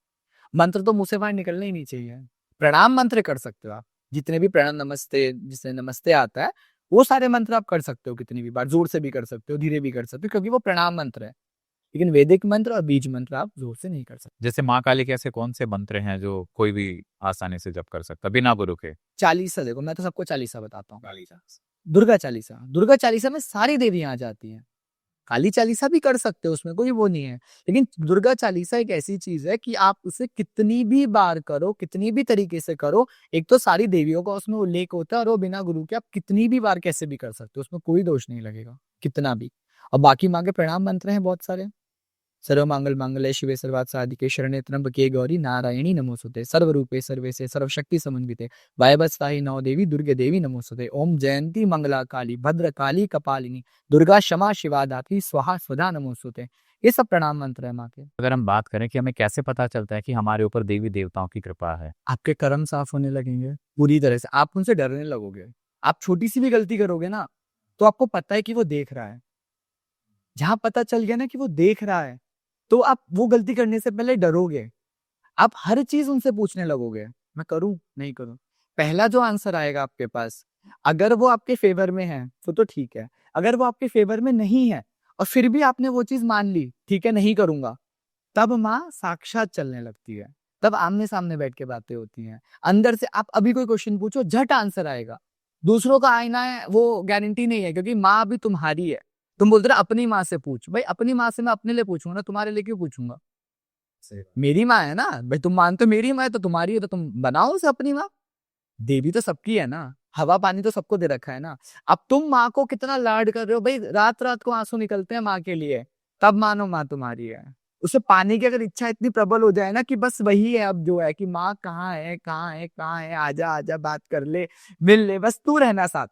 मंत्र तो मुंह से बाहर निकलना ही नहीं चाहिए। प्रणाम मंत्र कर सकते हो आप, जितने भी प्रणाम नमस्ते, जिससे नमस्ते आता है, वो सारे मंत्र आप कर सकते हो, कितनी भी बार, जोर से भी कर सकते हो, धीरे भी कर सकते हो, क्योंकि वो प्रणाम मंत्र है। लेकिन वैदिक मंत्र और बीज मंत्र आप जोर से नहीं कर सकते। जैसे माँ काली के ऐसे कौन से मंत्र हैं जो कोई भी आसानी से जप कर सकता बिना गुरु के? चालीसा, देखो मैं तो सबको चालीसा बताता हूँ। दुर्गा चालीसा, दुर्गा चालीसा में सारी देवियां आ जाती हैं। काली चालीसा भी कर सकते हो, उसमें कोई वो नहीं है, लेकिन दुर्गा चालीसा एक ऐसी चीज है कि आप उसे कितनी भी बार करो, कितनी भी तरीके से करो, एक तो सारी देवियों का उसमें उल्लेख होता है, और वो बिना गुरु के आप कितनी भी बार कैसे भी कर सकते हो, उसमें कोई दोष नहीं लगेगा, कितना भी। और बाकी माँ के प्रणाम मंत्र हैं बहुत सारे। सर्व मंगल मंगले शिवे सर्वार्थ साधिके शरण्ये त्र्यंबके गौरी नारायणी नमोस्तुते सर्वरूपे सर्वेसे सर्वशक्ति समन्विते वायवस्थाहि नौ देवी दुर्गे देवी नमोस्तुते ओम जयंती मंगला काली भद्र काली कपालिनी दुर्गा क्षमा शिवा दात्री स्वाहा स्वधा नमोस्तुते। ये सब प्रणाम मंत्र है माँ के। अगर हम बात करें कि हमें कैसे पता चलता है कि हमारे ऊपर देवी देवताओं की कृपा है? आपके कर्म साफ होने लगेंगे पूरी तरह से, आप उनसे डरने लगोगे। आप छोटी सी भी गलती करोगे ना, तो आपको पता है कि वो देख रहा है। जहां पता चल गया ना कि वो देख रहा है, तो आप वो गलती करने से पहले डरोगे। आप हर चीज उनसे पूछने लगोगे, मैं करूं नहीं करूं। पहला जो आंसर आएगा आपके पास, अगर वो आपके फेवर में है तो ठीक है, अगर वो आपके फेवर में नहीं है और फिर भी आपने वो चीज मान ली, ठीक है नहीं करूंगा, तब माँ साक्षात चलने लगती है, तब आमने सामने बैठ के बातें होती हैं। अंदर से आप अभी कोई क्वेश्चन पूछो, झट आंसर आएगा। दूसरों का आईना है वो गारंटी नहीं है, क्योंकि माँ अभी तुम्हारी है। तुम बोलते रहे अपनी माँ से पूछ, भाई अपनी माँ से मैं अपने लिए पूछूंगा ना, तुम्हारे लिए क्यों पूछूंगा? मेरी माँ है ना भाई, तुम मानते हो मेरी माँ है तो तुम्हारी है, तो तुम बनाओ उसे अपनी माँ। देवी तो सबकी है ना, हवा पानी तो सबको दे रखा है ना। अब तुम माँ को कितना लाड कर रहे हो भाई, रात रात को आंसू निकलते हैं माँ के लिए, तब मानो माँ तुम्हारी है। उसे पाने की अगर इच्छा इतनी प्रबल हो जाए ना कि बस वही है अब जो है, कि माँ कहाँ है, कहाँ है, कहाँ है, आजा आजा बात कर ले, मिल ले, बस तू रहना साथ।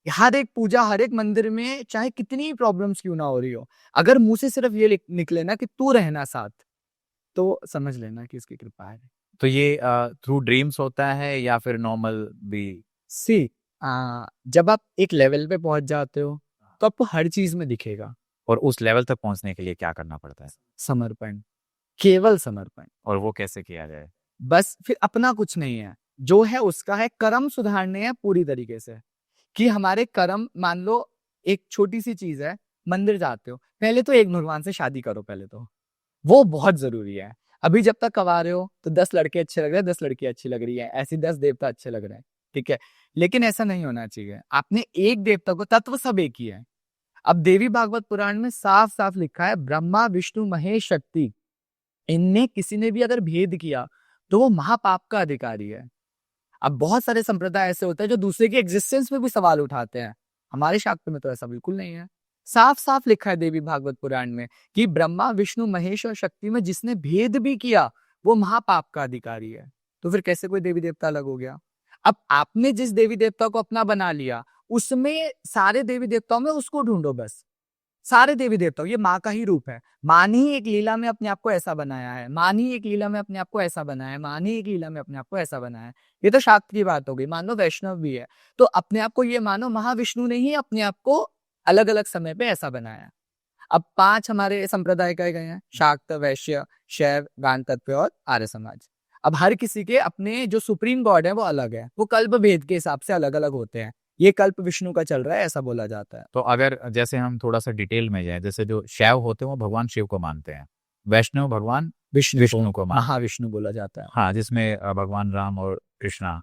हर एक पूजा, हर एक मंदिर में, चाहे कितनी प्रॉब्लम्स क्यों ना हो रही हो, अगर मुंह से सिर्फ ये निकले ना कि तू रहना साथ, तो समझ लेना कि इसकी कृपा है। तो ये थ्रू ड्रीम्स होता है या फिर नॉर्मल भी? सी जब आप एक लेवल पे पहुंच जाते हो तो आपको हर चीज में दिखेगा। और उस लेवल तक पहुंचने के लिए क्या करना पड़ता है? समर्पण, केवल समर्पण। और वो कैसे किया जाए? बस फिर अपना कुछ नहीं है, जो है उसका है, कर्म सुधारने हैं पूरी तरीके से। कि हमारे कर्म, मान लो एक छोटी सी चीज है, मंदिर जाते हो, पहले तो एक भगवान से शादी करो, पहले तो वो बहुत जरूरी है। अभी जब तक कमा रहे हो तो 10 लड़के अच्छे लग रहे हैं, 10 लड़की अच्छी लग रही है, ऐसी 10 देवता अच्छे लग रहे हैं, ठीक है, लेकिन ऐसा नहीं होना चाहिए। आपने एक देवता को, तत्व सब एक ही है। अब देवी भागवत पुराण में साफ साफ लिखा है, ब्रह्मा विष्णु महेश शक्ति, इनने किसी ने भी अगर भेद किया तो वो महापाप का अधिकारी है। अब बहुत सारे संप्रदाय ऐसे होते हैं जो दूसरे के एग्जिस्टेंस में भी सवाल उठाते हैं, हमारे शास्त्र में तो ऐसा बिल्कुल नहीं है। साफ साफ लिखा है देवी भागवत पुराण में कि ब्रह्मा विष्णु महेश और शक्ति में जिसने भेद भी किया वो महापाप का अधिकारी है। तो फिर कैसे कोई देवी देवता अलग हो गया? अब आपने जिस देवी देवता को अपना बना लिया, उसमें सारे देवी देवताओं में उसको ढूंढो बस। सारे देवी देवताओं, ये माँ का ही रूप है। माँ ने ही एक लीला में अपने आप को ऐसा बनाया है, माँ ने ही एक लीला में अपने आप को ऐसा बनाया है, माँ ने ही एक लीला में अपने आप को ऐसा बनाया है। ये तो शाक्त की बात हो गई। मान लो वैष्णव भी है, तो अपने आप को ये मानो महाविष्णु ने ही अपने आप को अलग अलग समय पे ऐसा बनाया है। अब 5 हमारे संप्रदाय कहे गए हैं, शाक्त, वैश्य, शैव, गान तत्व और आर्य समाज। अब हर किसी के अपने जो सुप्रीम गॉड है वो अलग है, वो कल्प भेद के हिसाब से अलग अलग होते हैं। ये कल्प विष्णु का चल रहा है, ऐसा बोला जाता है। तो अगर जैसे हम थोड़ा सा डिटेल में जाए, जैसे जो शैव होते हैं वो भगवान शिव को मानते हैं, वैष्णव भगवान विष्णु को मानते हैं। महाविष्णु बोला जाता है। हाँ, जिसमें भगवान राम और कृष्णा।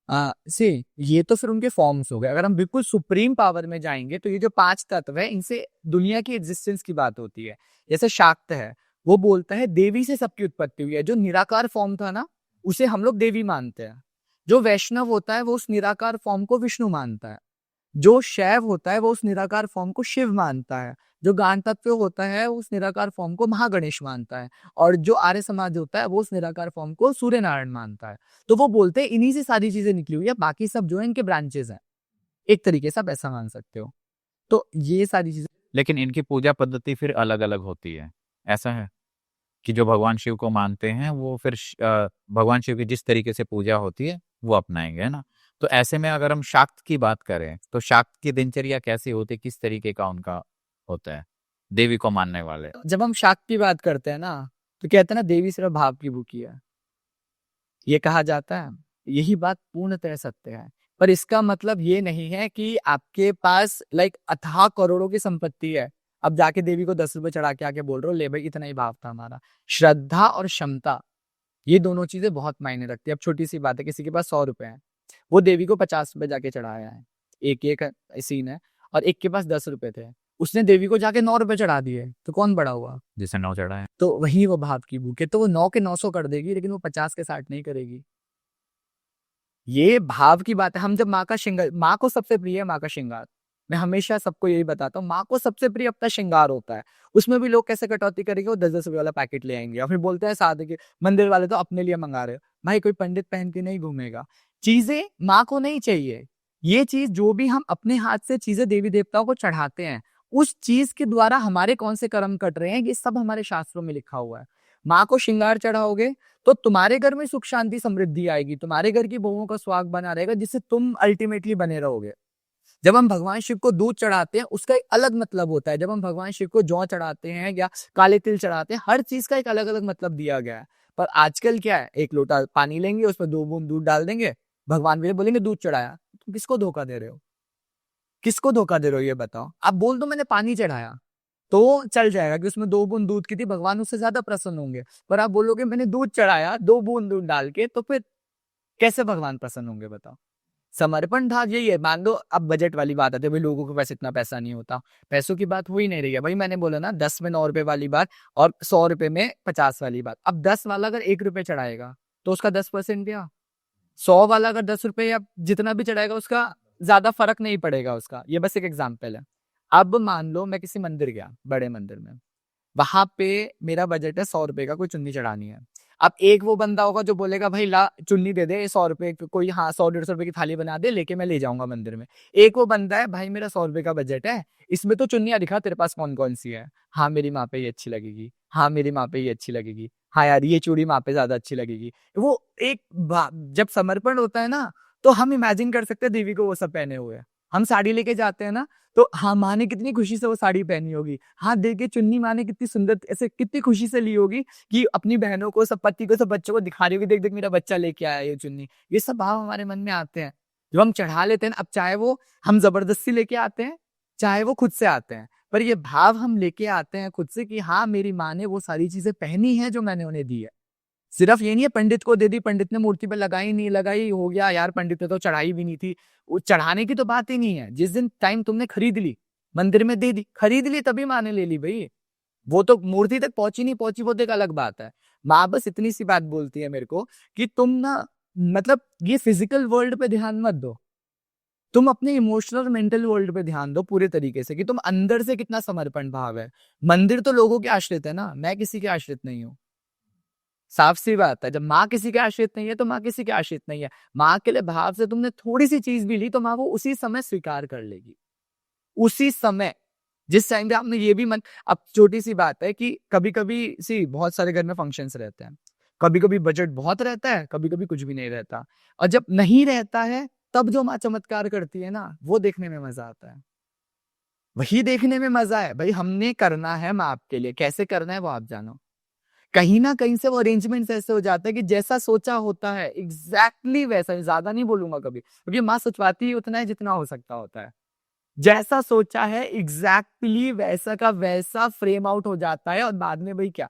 सी ये तो फिर उनके फॉर्म्स हो गए। अगर हम बिल्कुल सुप्रीम पावर में जाएंगे तो ये जो 5 तत्व है, इनसे दुनिया की एग्जिस्टेंस की बात होती है। जैसे शाक्त है, वो बोलता है देवी से सबकी उत्पत्ति हुई है। जो निराकार फॉर्म था ना, उसे हम लोग देवी मानते हैं। जो वैष्णव होता है वो उस निराकार फॉर्म को विष्णु मानता है। जो शैव होता है वो उस निराकार फॉर्म को शिव मानता है। जो गान तत्व होता है वो उस निराकार फॉर्म को महागणेश मानता है। और जो आर्य समाज होता है वो उस निराकार फॉर्म को सूर्य नारायण मानता है। तो वो बोलते हैं इन्हीं से सारी चीजें निकली हुई है, बाकी सब जो है इनके ब्रांचेस हैं। एक तरीके से आप ऐसा मान सकते हो। तो ये सारी चीजें, लेकिन इनकी पूजा पद्धति फिर अलग अलग होती है, ऐसा है कि जो भगवान शिव को मानते हैं वो फिर भगवान शिव की जिस तरीके से पूजा होती है वो अपनाएंगे, है ना। तो ऐसे में अगर हम शाक्त की बात करें तो शाक्त की दिनचर्या कैसी होती है, किस तरीके का उनका होता है देवी को मानने वाले? जब हम शाक्त की बात करते हैं ना, तो कहते हैं ना देवी सिर्फ भाव की भूखी है, ये कहा जाता है। यही बात पूर्णतः सत्य है। पर इसका मतलब ये नहीं है कि आपके पास लाइक अथाह करोड़ों की संपत्ति है, अब जाके देवी को 10 रुपए चढ़ा के आके बोल रहे हो ले भाई इतना ही भाव था हमारा। श्रद्धा और क्षमता, ये दोनों चीजें बहुत मायने रखती है। अब छोटी सी बात है, किसी के पास 100 रुपए है, वो देवी को 50 रुपए जाके चढ़ाया है, एक सीन है। और एक के पास 10 रुपए थे, उसने देवी को जाके 9 रुपए चढ़ा दिए, तो कौन बड़ा हुआ? जिसे 9 चढ़ा है। तो वही वो भाव की भूख है। तो वो 9 के 900 कर देगी, लेकिन वो 50 के 60 नहीं करेगी। ये भाव की बात है। हम जब माँ का श्रृंगार, माँ को सबसे प्रिय है माँ का श्रृंगार। मैं हमेशा सबको यही बताता हूँ, माँ को सबसे प्रिय अपना श्रृंगार होता है। उसमें भी लोग कैसे कटौती करेंगे, वो 10-10 रुपए वाला पैकेट ले आएंगे और फिर बोलते हैं सादे के मंदिर वाले तो अपने लिए मंगा रहे हो। भाई कोई पंडित पहन के नहीं घूमेगा। चीजें माँ को नहीं चाहिए। ये चीज जो भी हम अपने हाथ से चीजें देवी देवताओं को चढ़ाते हैं, उस चीज के द्वारा हमारे कौन से कर्म कट रहे हैं, ये सब हमारे शास्त्रों में लिखा हुआ है। माँ को श्रृंगार चढ़ाओगे तो तुम्हारे घर में सुख शांति समृद्धि आएगी, तुम्हारे घर की बहुओं का सुहाग बना रहेगा, जिससे तुम अल्टीमेटली बने रहोगे। जब हम भगवान शिव को दूध चढ़ाते हैं, उसका एक अलग मतलब होता है। जब हम भगवान शिव को जौ चढ़ाते हैं या काले तिल चढ़ाते हैं, हर चीज का एक अलग अलग मतलब दिया गया है। पर आजकल क्या है, एक लोटा पानी लेंगे, उसमें 2 बूंद दूध डाल देंगे, भगवान भी बोलेंगे दूध चढ़ाया। तुम किसको धोखा दे रहे हो? किसको धोखा दे रहे हो ये बताओ। आप बोल दो मैंने पानी चढ़ाया तो चल जाएगा कि उसमें 2 बूंद दूध की थी, भगवान उससे ज्यादा प्रसन्न होंगे। पर आप बोलोगे मैंने दूध चढ़ाया 2 बूंद दूध डाल के, तो फिर कैसे भगवान प्रसन्न होंगे बताओ। समर्पण भाव यही है। मान लो अब बजट वाली बात आती है, भाई लोगों के पास इतना पैसा नहीं होता, पैसों की बात हो ही नहीं रही है। भाई मैंने बोला ना 10 में 9 रुपए वाली बात और 100 रुपए में 50 वाली बात। अब 10 वाला अगर 1 रुपए चढ़ाएगा तो उसका 10% गया। 100 वाला अगर 10 रुपए या जितना भी चढ़ाएगा उसका ज्यादा फर्क नहीं पड़ेगा उसका। ये बस एक एग्जाम्पल है। अब मान लो मैं किसी मंदिर गया, बड़े मंदिर में, वहां पे मेरा बजट है 100 रुपए का, कोई चुन्नी चढ़ानी है। अब एक वो बंदा होगा जो बोलेगा भाई ला चुन्नी दे दे 100 रुपए, कोई हाँ 100-150 रुपए की थाली बना दे, लेके मैं ले जाऊंगा मंदिर में। एक वो बंदा है भाई मेरा 100 रुपए का बजट है, इसमें तो चुन्नियां दिखा तेरे पास कौन कौन सी है। हाँ मेरी माँ पे ये अच्छी लगेगी, हाँ मेरी माँ पे ये अच्छी लगेगी, हाँ यार ये चूड़ी माँ पे ज्यादा अच्छी लगेगी। वो एक जब समर्पण होता है ना, तो हम इमेजिन कर सकते हैं देवी को वो सब पहने हुए। हम साड़ी लेके जाते हैं ना, तो हाँ माँ ने कितनी खुशी से वो साड़ी पहनी होगी, हाँ देखिए चुन्नी माँ ने कितनी सुंदर ऐसे कितनी खुशी से ली होगी कि अपनी बहनों को, सब पति को, सब बच्चों को दिखा रही होगी, देख देख मेरा बच्चा लेके आया ये चुन्नी। ये सब भाव हमारे मन में आते हैं जब हम चढ़ा लेते हैं। अब चाहे वो हम जबरदस्ती लेके आते हैं, चाहे वो खुद से आते हैं, पर ये भाव हम लेके आते हैं खुद से कि हाँ मेरी माँ ने वो सारी चीजें पहनी है जो मैंने उन्हें दी है। सिर्फ ये नहीं है पंडित को दे दी, पंडित ने मूर्ति पे लगाई नहीं लगाई हो गया यार, पंडित ने तो चढ़ाई भी नहीं थी। वो चढ़ाने की तो बात ही नहीं है। जिस दिन टाइम तुमने खरीद ली, मंदिर में दे दी, खरीद ली तभी माँ ने ले ली भाई। वो तो मूर्ति तक पहुंची नहीं पहुंची वो तो एक अलग बात है। माँ बस इतनी सी बात बोलती है मेरे को कि तुम ना मतलब ये फिजिकल वर्ल्ड पे ध्यान मत दो, तुम अपने इमोशनल मेंटल वर्ल्ड पे ध्यान दो पूरे तरीके से कि तुम अंदर से कितना समर्पण भाव है। मंदिर तो लोगों के आश्रित है ना, मैं किसी के आश्रित नहीं हूँ। साफ सी बात है, जब माँ किसी के आश्रित नहीं है तो माँ किसी के आश्रित नहीं है। माँ के लिए भाव से तुमने थोड़ी सी चीज भी ली तो माँ वो उसी समय स्वीकार कर लेगी, उसी समय। जिस टाइम पे आपने ये भी मन, अब छोटी सी बात है कि कभी कभी सी बहुत सारे घर में फंक्शंस रहते हैं, कभी कभी बजट बहुत रहता है, कभी कभी कुछ भी नहीं रहता, और जब नहीं रहता है तब जो माँ चमत्कार करती है ना, वो देखने में मजा आता है, वही देखने में मजा है। भाई हमने करना है माँ आपके लिए, कैसे करना है वो आप जानो। कहीं ना कहीं से वो अरेंजमेंट्स ऐसे हो जाते हैं कि जैसा सोचा होता है एग्जैक्टली वैसा, ज्यादा नहीं बोलूंगा कभी, क्योंकि माँ सोचवाती ही उतना है जितना हो सकता होता है। जैसा सोचा है एग्जैक्टली वैसा का वैसा फ्रेम आउट हो जाता है, और बाद में भाई क्या,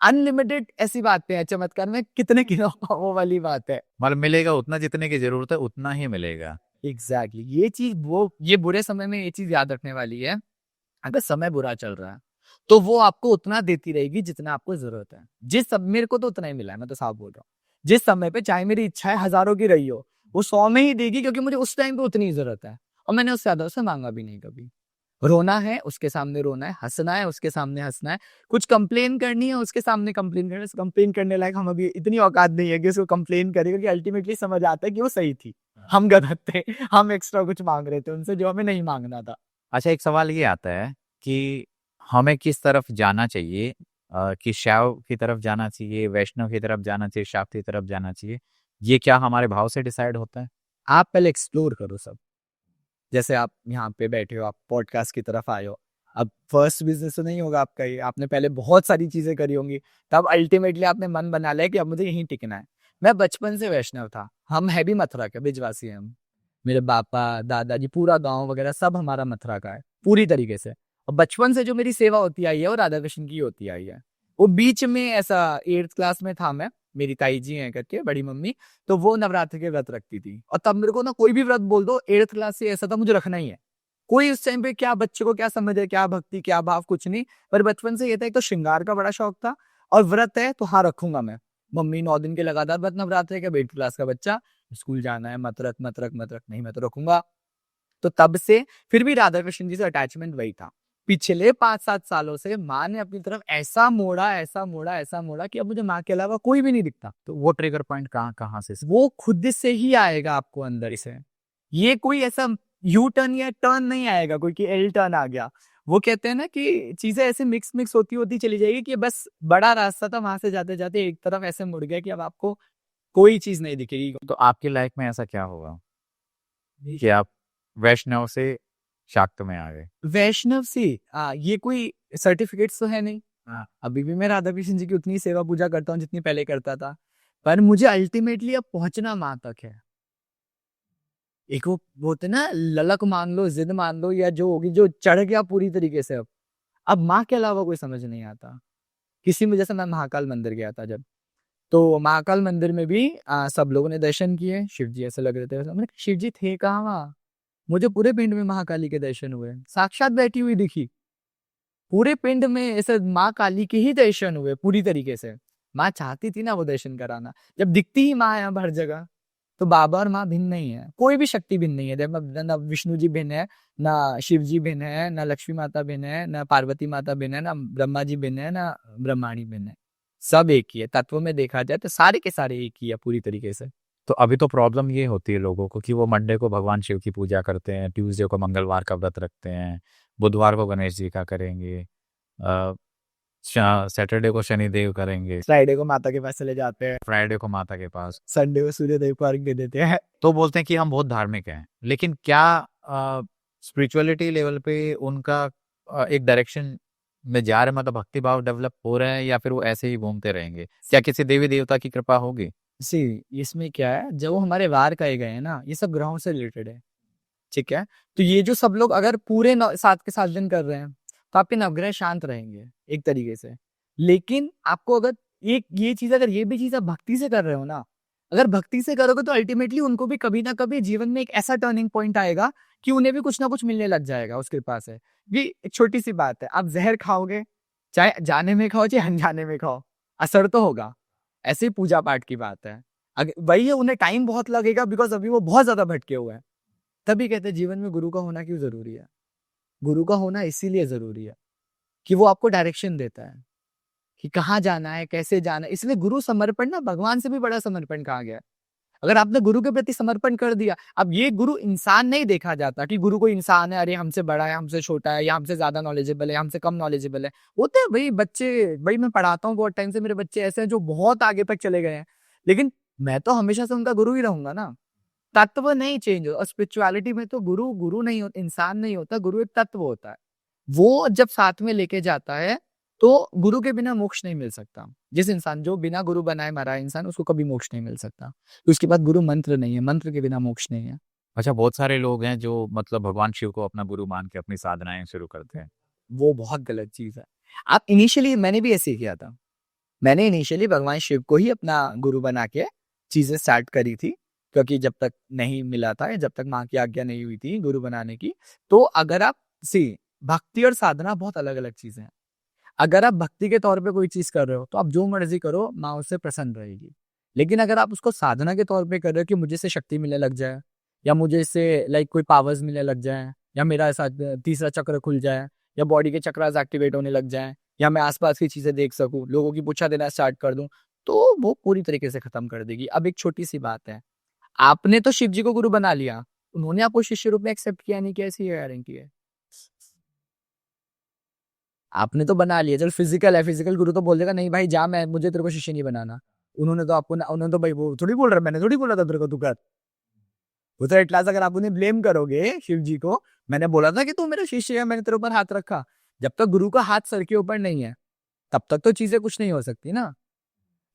अनलिमिटेड ऐसी बातें हैं चमत्कार में, कितने किलो वो वाली बात है। मतलब मिलेगा उतना, जितने की जरूरत है उतना ही मिलेगा। एग्जैक्टली ये चीज, वो ये बुरे समय में ये चीज याद रखने वाली है। अगर समय बुरा चल रहा है तो वो आपको उतना देती रहेगी जितना आपको जरूरत है। जिस सब, मेरे को तो उतना ही मिला है, मैं तो साफ बोल रहा हूँ। जिस समय पे चाहे मेरी इच्छाएं हजारों की रही हो, वो 100 में ही देगी, क्योंकि मुझे उस टाइम पे उतनी ही जरूरत है, और मैंने उससे ज्यादा उससे मांगा भी नहीं कभी। रोना है उसके सामने रोना है, हंसना है उसके सामने हंसना है, कुछ कंप्लेन करनी है उसके सामने कंप्लेन करना है। कंप्लेन करने लायक हम अभी इतनी औकात नहीं है कि उसको कंप्लेन करें, क्योंकि अल्टीमेटली समझ आता है कि वो सही थी, हम गलत थे, हम एक्स्ट्रा कुछ मांग रहे थे उनसे जो हमें नहीं मांगना था। अच्छा, एक सवाल ये आता है कि हमें किस तरफ जाना चाहिए, कि शैव की तरफ जाना चाहिए, वैष्णव की तरफ जाना चाहिए, शाक्त की तरफ जाना चाहिए, ये क्या हमारे भाव से डिसाइड होता है? आप पहले एक्सप्लोर करो सब। जैसे आप यहाँ पे बैठे हो, आप पॉडकास्ट की तरफ आए हो, अब फर्स्ट बिजनेस तो नहीं होगा आपका ये, आपने पहले बहुत सारी चीजें करी होंगी, तब अल्टीमेटली आपने मन बना लिया कि अब मुझे यहीं टिकना है। मैं बचपन से वैष्णव था, हम है भी मथुरा के, ब्रिजवासी हैं हम। मेरे पापा दादाजी पूरा गांव वगैरह सब हमारा मथुरा का है पूरी तरीके से। और बचपन से जो मेरी सेवा होती आई है वो राधा कृष्ण की होती आई है। वो बीच में ऐसा 8th क्लास में था मैं, मेरी ताई जी हैं करके बड़ी मम्मी, तो वो नवरात्र के व्रत रखती थी, और तब मेरे को ना कोई भी व्रत बोल दो 8th क्लास से ऐसा था मुझे रखना ही है। कोई उस टाइम पे क्या बच्चे को क्या समझ है, क्या भक्ति क्या भाव, कुछ नहीं, पर बचपन से ये था, एक तो श्रृंगार का बड़ा शौक था, और व्रत है तो हाँ रखूंगा मैं। मम्मी 9 दिन के लगातार व्रत, नवरात्र के 8th क्लास का बच्चा, स्कूल जाना है, मत रख मत रख मत रख, नहीं मैं तो रखूंगा। तो तब से फिर भी राधा कृष्ण जी से अटैचमेंट वही था। पिछले 5-7 सालों से माँ ने अपनी तरफ ऐसा मोड़ा, ऐसा मोड़ा, ऐसा मोड़ा कि अब मुझे माँ के अलावा कोई भी नहीं दिखता। तो वो ट्रिगर पॉइंट कहाँ कहाँ से? वो खुद से ही आएगा आपको अंदर से। ये कोई ऐसा यू टर्न या टर्न नहीं आएगा कोई कि एल टर्न आ गया। वो कहते हैं ना कि चीजें ऐसे मिक्स मिक्स होती होती चली जाएगी कि बस बड़ा रास्ता था, वहां से जाते जाते एक तरफ ऐसे मुड़ गया कि अब आपको कोई चीज नहीं दिखेगी। तो आपकी लाइफ में ऐसा क्या होगा कि आप वैष्णव से शाक्त में आ गए? वैष्णव से ये कोई सर्टिफिकेट्स तो है नहीं। अभी भी मैं राधा कृष्ण जी की उतनी सेवा पूजा करता हूँ जितनी पहले करता था, पर मुझे अल्टीमेटली अब पहुंचना माँ तक है। एक वो होते ना, ललक मान लो, जिद मान लो, या जो होगी, जो चढ़ गया पूरी तरीके से। अब माँ के अलावा कोई समझ नहीं आता किसी में। जैसे मैं महाकाल मंदिर गया था जब, तो महाकाल मंदिर में भी सब लोगों ने दर्शन किए, शिव जी ऐसे लग रहे थे, मैंने कहा, शिव जी थे कहाँ वहाँ? मुझे पूरे पिंड में महाकाली के दर्शन हुए, साक्षात बैठी हुई दिखी पूरे पिंड में, ऐसे माँ काली के ही दर्शन हुए पूरी तरीके से। माँ चाहती थी ना वो दर्शन कराना, जब दिखती ही माँ है अब हर जगह। तो बाबा और माँ भिन्न नहीं है, कोई भी शक्ति भिन्न नहीं है। देखो ना विष्णु जी भिन्न है, ना शिव जी भिन्न है, ना लक्ष्मी माता भिन्न है, ना पार्वती माता भिन्न है, ना ब्रह्मा जी भिन्न है, ना ब्रह्माणी भिन्न है। सब एक ही है तत्व में, देखा जाए तो सारे के सारे एक ही है पूरी तरीके से। तो अभी तो प्रॉब्लम ये होती है लोगों को कि वो मंडे को भगवान शिव की पूजा करते हैं, ट्यूसडे को मंगलवार का व्रत रखते हैं, बुधवार को गणेश जी का करेंगे, सैटरडे को शनिदेव करेंगे, फ्राइडे को माता के पास चले जाते हैं, फ्राइडे को माता के पास, संडे को सूर्य देव को अर्घ दे देते हैं। तो बोलते हैं कि हम बहुत धार्मिक हैं। लेकिन क्या स्पिरिचुअलिटी लेवल पे उनका एक डायरेक्शन में जा रहे, मतलब भक्ति भाव डेवलप हो रहा है, या फिर वो ऐसे ही घूमते रहेंगे? क्या किसी देवी देवता की कृपा होगी? सी इसमें क्या है, जब वो हमारे वार कहे गए हैं ना, ये सब ग्रहों से रिलेटेड है, ठीक है। तो ये जो सब लोग अगर पूरे 7 के 7 दिन कर रहे हैं, तो आपके नवग्रह शांत रहेंगे एक तरीके से। लेकिन आपको अगर एक ये चीज, अगर ये भी चीज आप भक्ति से कर रहे हो ना, अगर भक्ति से करोगे तो अल्टीमेटली उनको भी कभी ना कभी जीवन में एक ऐसा टर्निंग पॉइंट आएगा कि उन्हें भी कुछ ना कुछ मिलने लग जाएगा उस कृपा से। ये एक छोटी सी बात है, आप जहर खाओगे, चाहे जाने में खाओ चाहे अनजाने में खाओ, असर तो होगा। ऐसे ही पूजा पाठ की बात है, वही है, उन्हें टाइम बहुत लगेगा, बिकॉज अभी वो बहुत ज्यादा भटके हुए हैं। तभी कहते हैं जीवन में गुरु का होना क्यों जरूरी है। गुरु का होना इसीलिए जरूरी है कि वो आपको डायरेक्शन देता है कि कहाँ जाना है, कैसे जाना है। इसलिए गुरु समर्पण ना भगवान से भी बड़ा समर्पण कहा गया है। अगर आपने गुरु के प्रति समर्पण कर दिया, अब ये गुरु इंसान नहीं देखा जाता कि गुरु कोई इंसान है, अरे हमसे बड़ा है, हमसे छोटा है, या हमसे ज्यादा नॉलेजेबल है, हमसे कम नॉलेजेबल है। होते हैं भाई बच्चे, भाई मैं पढ़ाता हूँ बहुत टाइम से, मेरे बच्चे ऐसे हैं जो बहुत आगे तक चले गए हैं, लेकिन मैं तो हमेशा से उनका गुरु ही रहूंगा ना। तत्व नहीं चेंज हो, और स्पिरिचुअलिटी में तो गुरु गुरु नहीं होता, इंसान नहीं होता, गुरु एक तत्व होता है। वो जब साथ में लेके जाता है तो गुरु के बिना मोक्ष नहीं मिल सकता। जिस इंसान जो बिना गुरु बनाए मरा है इंसान, उसको कभी मोक्ष नहीं मिल सकता। तो उसके बाद गुरु मंत्र नहीं है, मंत्र के बिना मोक्ष नहीं है। अच्छा, बहुत सारे लोग हैं जो मतलब भगवान शिव को अपना गुरु मान के अपनी साधनाएं शुरू करते हैं। वो बहुत गलत चीज है। आप इनिशियली, मैंने भी ऐसे ही किया था। मैंने इनिशियली भगवान शिव को ही अपना गुरु बना के चीजें स्टार्ट करी थी, क्योंकि जब तक नहीं मिला था, जब तक माँ की आज्ञा नहीं हुई थी गुरु बनाने की। तो अगर आप सी भक्ति और साधना बहुत अलग अलग चीजें हैं। अगर आप भक्ति के तौर पे कोई चीज कर रहे हो तो आप जो मर्जी करो, माँ उससे प्रसन्न रहेगी। लेकिन अगर आप उसको साधना के तौर पे कर रहे हो कि मुझे इससे शक्ति मिलने लग जाए, या मुझे इससे लाइक कोई पावर्स मिलने लग जाए, या मेरा ऐसा तीसरा चक्र खुल जाए, या बॉडी के चक्रास एक्टिवेट होने लग जाए, या मैं आसपास की चीजें देख सकूं, लोगों की पूछा देना स्टार्ट कर दूं, तो वो पूरी तरीके से खत्म कर देगी। अब एक छोटी सी बात है, आपने तो शिव जी को गुरु बना लिया, उन्होंने आपको शिष्य रूप में एक्सेप्ट किया नहीं, कैसी गारंटी है? आपने तो बना लिया, चल फिजिकल है, फिजिकल गुरु तो बोल देगा नहीं भाई जा, मैं मुझे तेरे को शिष्य नहीं बनाना। उन्होंने तो आपको उन्होंने तो भाई वो थोड़ी बोल रहा, मैंने थोड़ी बोला था तेरे को तू कर। वो तो एटलास अगर आप उन्हें ब्लेम करोगे शिव जी को, मैंने बोला था कि तू मेरा शिष्य है, मैंने तेरे ऊपर हाथ रखा। जब तक गुरु का हाथ सर के ऊपर नहीं है तब तक तो चीजें कुछ नहीं हो सकती ना।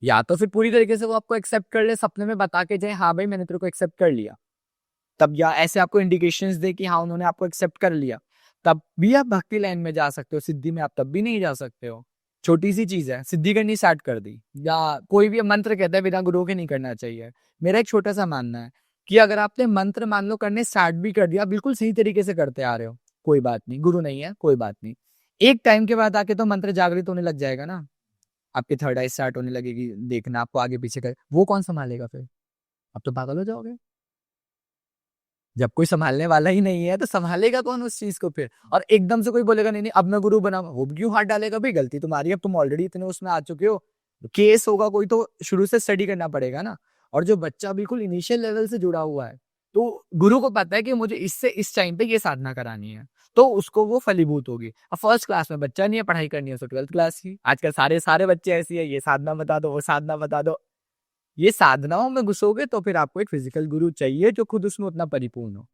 या तो फिर पूरी तरीके से वो आपको एक्सेप्ट कर ले, सपने में बता के जाए हाँ भाई मैंने तेरे को एक्सेप्ट कर लिया, तब, या ऐसे आपको इंडिकेशंस दे कि हाँ उन्होंने आपको एक्सेप्ट कर लिया, तब भी आप भक्ति लाइन में जा सकते हो। सिद्धि में आप तब भी नहीं जा सकते हो। छोटी सी चीज है, सिद्धि करनी स्टार्ट कर दी, या कोई भी मंत्र कहता है बिना गुरु के नहीं करना चाहिए। मेरा एक छोटा सा मानना है कि अगर आपने मंत्र मान लो करने स्टार्ट भी कर दिया, बिल्कुल सही तरीके से करते आ रहे हो, कोई बात नहीं, गुरु नहीं है कोई बात नहीं, एक टाइम के बाद आके तो मंत्र जागृत होने लग जाएगा ना, आपकी थर्ड आई स्टार्ट होने लगेगी, देखना आपको आगे पीछे कर, वो कौन संभालेगा फिर? आप तो पागल हो जाओगे। जब कोई संभालने वाला ही नहीं है तो संभालेगा कौन उस चीज को फिर? और एकदम से कोई बोलेगा नहीं नहीं अब मैं गुरु बना, वो क्यों हाथ डालेगा भाई? गलती तुम्हारी, अब तुम ऑलरेडी इतने उसमें आ चुके हो, केस होगा कोई तो शुरू से स्टडी करना पड़ेगा ना। और जो बच्चा बिल्कुल इनिशियल लेवल से जुड़ा हुआ है, तो गुरु को पता है कि मुझे इससे इस टाइम पे ये साधना करानी है, तो उसको वो फलीभूत होगी। अब फर्स्ट क्लास में बच्चा नहीं है, पढ़ाई करनी है उसको 12th क्लास की। आजकल सारे सारे बच्चे ऐसी है, ये साधना बता दो, वो साधना बता दो। ये साधनाओं में घुसोगे तो फिर आपको एक फिजिकल गुरु चाहिए जो खुद उसमें उतना परिपूर्ण हो।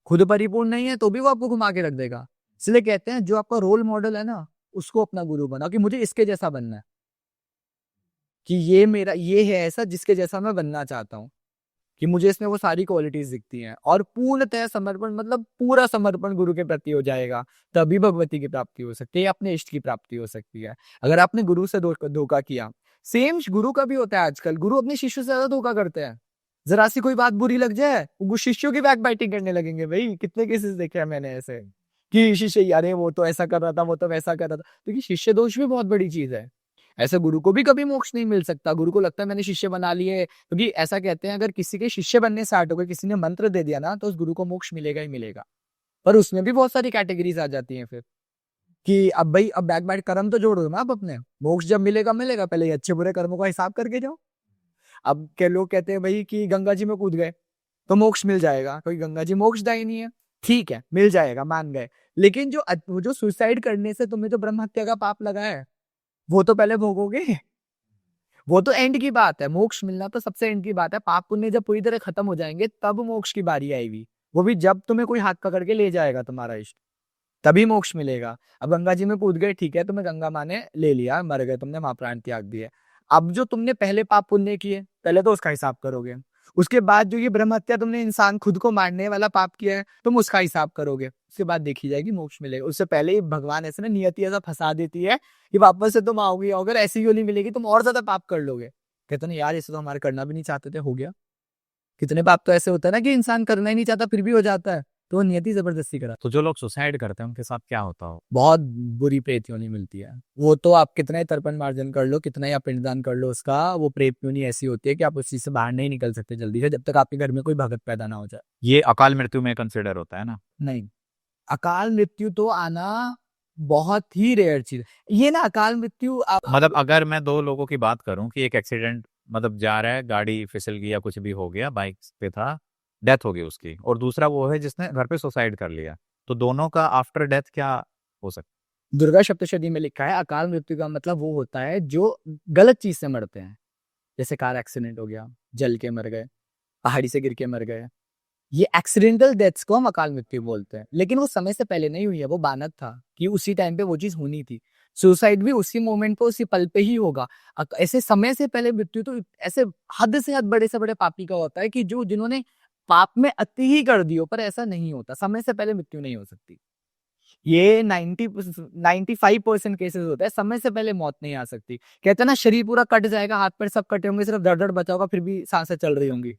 खुद परिपूर्ण नहीं है तो भी वो आपको घुमा के रख देगा। इसलिए कहते हैं जो आपका रोल मॉडल है ना, उसको अपना गुरु बनाओ कि मुझे इसके जैसा बनना है, कि ये मेरा ये है ऐसा जिसके जैसा मैं बनना चाहता हूँ, कि मुझे इसमें वो सारी क्वालिटीज दिखती हैं। और पूर्णतः समर्पण मतलब पूरा समर्पण गुरु के प्रति हो जाएगा, तभी भगवती की प्राप्ति हो सकती है, अपने इष्ट की प्राप्ति हो सकती है। अगर आपने गुरु से धोखा किया, सेम गुरु का भी होता है आजकल, गुरु अपने शिष्यों से ज्यादा धोखा करते हैं। जरा सी कोई बात बुरी लग जाए वो शिष्यों की बैक बाइटिंग करने लगेंगे। भाई कितने केसेस देखे हैं मैंने ऐसे, कि शिष्य अरे वो तो ऐसा कर रहा था, वो तो वैसा कर रहा था। तो शिष्य दोष भी बहुत बड़ी चीज है। ऐसे गुरु को भी कभी मोक्ष नहीं मिल सकता। गुरु को लगता है मैंने शिष्य बना लिए, क्योंकि ऐसा कहते हैं अगर किसी के शिष्य बनने स्टार्ट हो गए, किसी ने मंत्र दे दिया ना, तो उस गुरु को मोक्ष मिलेगा ही मिलेगा। पर उसमें भी बहुत सारी कैटेगरीज आ जाती हैं फिर, कि अब भाई अब बैक बैक कर्म तो जोड़ो ना आप अपने, मोक्ष जब मिलेगा मिलेगा, पहले अच्छे बुरे कर्मों का हिसाब करके जाओ। अब के लोग कहते हैं भाई कि गंगा जी में कूद गए तो मोक्ष मिल जाएगा, कोई गंगा जी मोक्षदायी नहीं है, ठीक है मिल जाएगा मान गए, लेकिन जो सुसाइड करने से तुम्हें जो ब्रह्म हत्या का पाप लगा है वो तो पहले भोगोगे। वो तो एंड की बात है, मोक्ष मिलना तो सबसे एंड की बात है। पाप पुण्य जब पूरी तरह खत्म हो जाएंगे तब मोक्ष की बारी आएगी, वो भी जब तुम्हें कोई हाथ पकड़ के ले जाएगा तुम्हारा इष्ट, तभी मोक्ष मिलेगा। अब गंगा जी में कूद गए, ठीक है तुम्हें गंगा माँ ने ले लिया, मर गए, तुमने वहां प्राण त्याग दिए। अब जो तुमने पहले पाप पुण्य किए पहले तो उसका हिसाब करोगे, उसके बाद जो ये ब्रह्म हत्या तुमने इंसान खुद को मारने वाला पाप किया है तुम उसका हिसाब करोगे, उसके बाद देखी जाएगी मोक्ष मिलेगा। उससे पहले ही भगवान ऐसे ना नियति ऐसा फंसा देती है कि वापस से तुम आओगे, अगर ऐसी योनि मिलेगी तुम और ज्यादा पाप कर लोगे। कहते ना यार ऐसे तो हमारे करना भी नहीं चाहते थे, हो गया। कितने पाप तो ऐसे होता है ना कि इंसान करना ही नहीं चाहता फिर भी हो जाता है, तो वो नियति जबरदस्ती करा। तो जो लोग सुसाइड करते हैं उनके साथ क्या होता हो? बहुत बुरी प्रेत योनि मिलती है। वो तो आप कितना ही तर्पण मार्जन कर लो, कितना ही आप पिंडदान कर लो, उसका वो प्रेत योनि ऐसी होती है कि आप उस चीज से बाहर नहीं निकल सकते जल्दी से, जब तक आपके घर में कोई भगत पैदा ना हो जाए। ये अकाल मृत्यु में कंसिडर होता है ना? नहीं, अकाल मृत्यु तो आना बहुत ही रेयर चीज है। ये ना अकाल मृत्यु मतलब अगर मैं दो लोगों की बात करूं कि एक एक्सीडेंट मतलब जा रहा है, गाड़ी फिसल गई या कुछ भी हो गया, बाइक पे था, डेथ हो गई उसकी, और दूसरा वो है जिसने घर पे सुसाइड कर लिया, तो दोनों का आफ्टर डेथ क्या हो सकता दुर्गा सप्तशती में लिखा है अकाल मृत्यु का मतलब वो होता है जो गलत चीज से मरते हैं, जैसे कार एक्सीडेंट हो गया, जल के मर गए, पहाड़ी से गिर के मर गए, ये एक्सीडेंटल डेथ्स को हम अकाल मृत्यु बोलते हैं। लेकिन वो समय से पहले नहीं हुई है, वो बानत था कि उसी टाइम पे वो चीज होनी थी। सुसाइड भी उसी मोमेंट पे उसी पल पे ही होगा। ऐसे समय से पहले मृत्यु तो ऐसे हद से हद बड़े से बड़े पापी का होता है कि जो जिन्होंने पाप में अति ही कर दियो, पर ऐसा नहीं होता, समय से पहले मृत्यु नहीं हो सकती। ये 95% केसेस होता है, समय से पहले मौत नहीं आ सकती। कहते हैं ना शरीर पूरा कट जाएगा, हाथ पैर सब कटे होंगे, सिर्फ दर्द बचा होगा, फिर भी सांसें चल रही होंगी,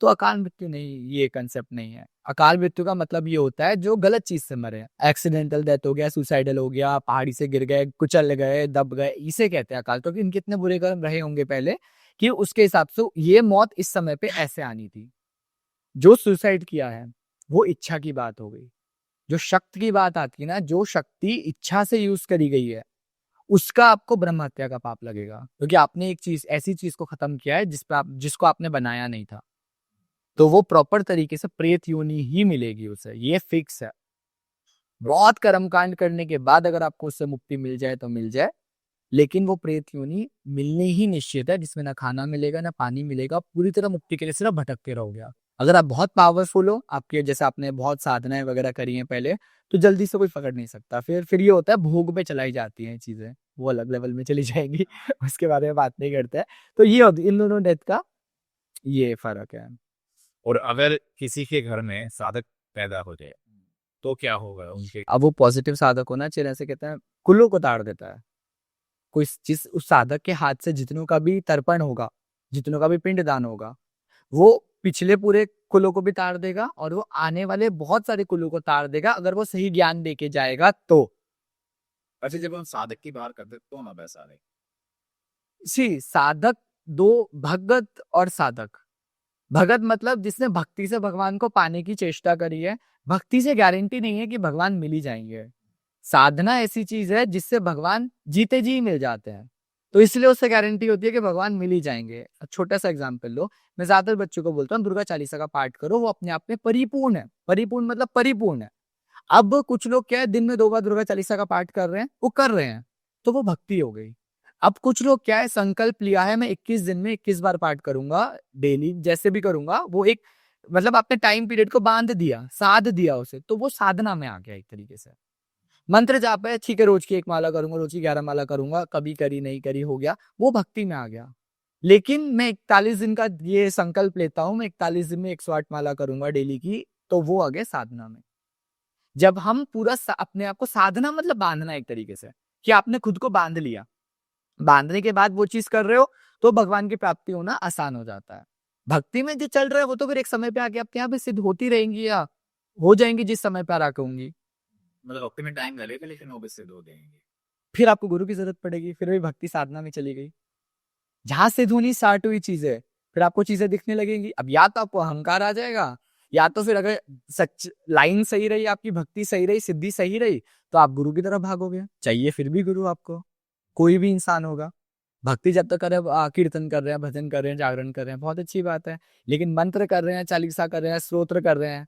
तो अकाल मृत्यु नहीं, ये कंसेप्ट नहीं है। अकाल मृत्यु का मतलब ये होता है जो गलत चीज से मरे, एक्सीडेंटल डेथ हो गया, सुसाइडल हो गया, पहाड़ी से गिर गए, कुचल गए, दब गए, इसे कहते हैं अकाल। क्योंकि इनके इतने बुरे कर्म रहे होंगे पहले कि उसके हिसाब से ये मौत इस समय पे ऐसे आनी थी। जो सुसाइड किया है वो इच्छा की बात हो गई। जो शक्ति की बात आती है ना, जो शक्ति इच्छा से यूज करी गई है, उसका आपको ब्रह्म हत्या का पाप लगेगा, क्योंकि आपने एक चीज ऐसी चीज को खत्म किया है जिसको आपने बनाया नहीं था। तो वो प्रॉपर तरीके से प्रेत योनि ही मिलेगी उसे, ये फिक्स है। बहुत कर्मकांड करने के बाद अगर आपको उससे मुक्ति मिल जाए तो मिल जाए, लेकिन वो प्रेत योनि मिलनी ही निश्चित है, जिसमें ना खाना मिलेगा ना पानी मिलेगा, पूरी तरह मुक्ति के लिए सिर्फ भटकते रहोगे आप। अगर आप बहुत पावरफुल हो, आपके जैसे आपने बहुत साधनाएं वगैरह करी हैं पहले, तो जल्दी से कोई पकड़ नहीं सकता। फिर ये होता है भोग पे चलाई जाती हैं चीजें, वो अलग लेवल में चली जाएंगी उसके बारे में बात नहीं करते हैं। तो ये इन दोनों डेथ का ये फर्क है। और अगर किसी के घर में साधक पैदा हो जाए तो क्या होगा उनके? अब वो पॉजिटिव साधक होना चाहिए, ऐसे कहते हैं कुल्लों को ताड़ देता है। कोई चीज उस साधक के हाथ से जितनों का भी तर्पण होगा, जितनों का भी पिंडदान होगा, वो पिछले पूरे कुलों को भी तार देगा और वो आने वाले बहुत सारे कुलों को तार देगा, अगर वो सही ज्ञान देके जाएगा तो। अच्छा, जब हम साधक की बात करते तो ना वैसा नहीं। साधक दो, भगत और साधक। भगत मतलब जिसने भक्ति से भगवान को पाने की चेष्टा करी है। भक्ति से गारंटी नहीं है कि भगवान मिल ही जाएंगे। साधना ऐसी चीज है जिससे भगवान जीते जी मिल जाते हैं, तो इसलिए उससे गारंटी होती है कि भगवान मिल ही जाएंगे। छोटा सा एग्जांपल लो, मैं ज्यादातर बच्चों को बोलता हूँ दुर्गा चालीसा का पाठ करो, वो अपने आप में परिपूर्ण है। परिपूर्ण मतलब परिपूर्ण है। अब कुछ लोग क्या है, दिन में 2 बार दुर्गा चालीसा का पाठ कर रहे हैं, वो कर रहे हैं, तो वो भक्ति हो गई। अब कुछ लोग क्या है, संकल्प लिया है मैं 21 दिन में 21 बार पाठ करूंगा, डेली जैसे भी करूंगा, वो एक मतलब आपने टाइम पीरियड को बांध दिया, साध दिया उसे, तो वो साधना में आ गया एक तरीके से। मंत्र जाप है, ठीक है, रोज की 1 माला करूंगा, रोज की 11 माला करूंगा, कभी करी नहीं करी हो गया, वो भक्ति में आ गया। लेकिन मैं 41 दिन का ये संकल्प लेता हूं, मैं 41 दिन में 108 माला करूंगा डेली की, तो वो आ गया साधना में। जब हम पूरा अपने आप को, साधना मतलब बांधना एक तरीके से, कि आपने खुद को बांध लिया, बांधने के बाद वो चीज कर रहे हो, तो भगवान की प्राप्ति होना आसान हो जाता है। भक्ति में जो चल रहा है वो तो फिर एक समय पे आके अपने आप ही सिद्ध होती रहेंगी या हो जाएंगी जिस समय पे आके होंगी। मतलब भक्ति में टाइम लगेगा लेकिन वो भी सिद्ध हो जाएंगे। फिर आपको गुरु की जरूरत पड़ेगी, फिर भी भक्ति साधना में चली गई, जहां सिद्ध होनी स्टार्ट हुई चीजें, फिर आपको चीजें दिखने लगेंगी। अब या तो आपको अहंकार आ जाएगा, या तो फिर अगर सच लाइन सही रही, आपकी भक्ति सही रही, सिद्धि सही रही, तो आप गुरु की तरफ भागोगे। चाहिए फिर भी गुरु आपको, कोई भी इंसान होगा। भक्ति जब तक कर रहे हैं, कीर्तन कर रहे हैं, भजन कर रहे हैं, जागरण कर रहे हैं, बहुत अच्छी बात है। लेकिन मंत्र कर रहे हैं, चालीसा कर रहे हैं, स्तोत्र कर रहे हैं,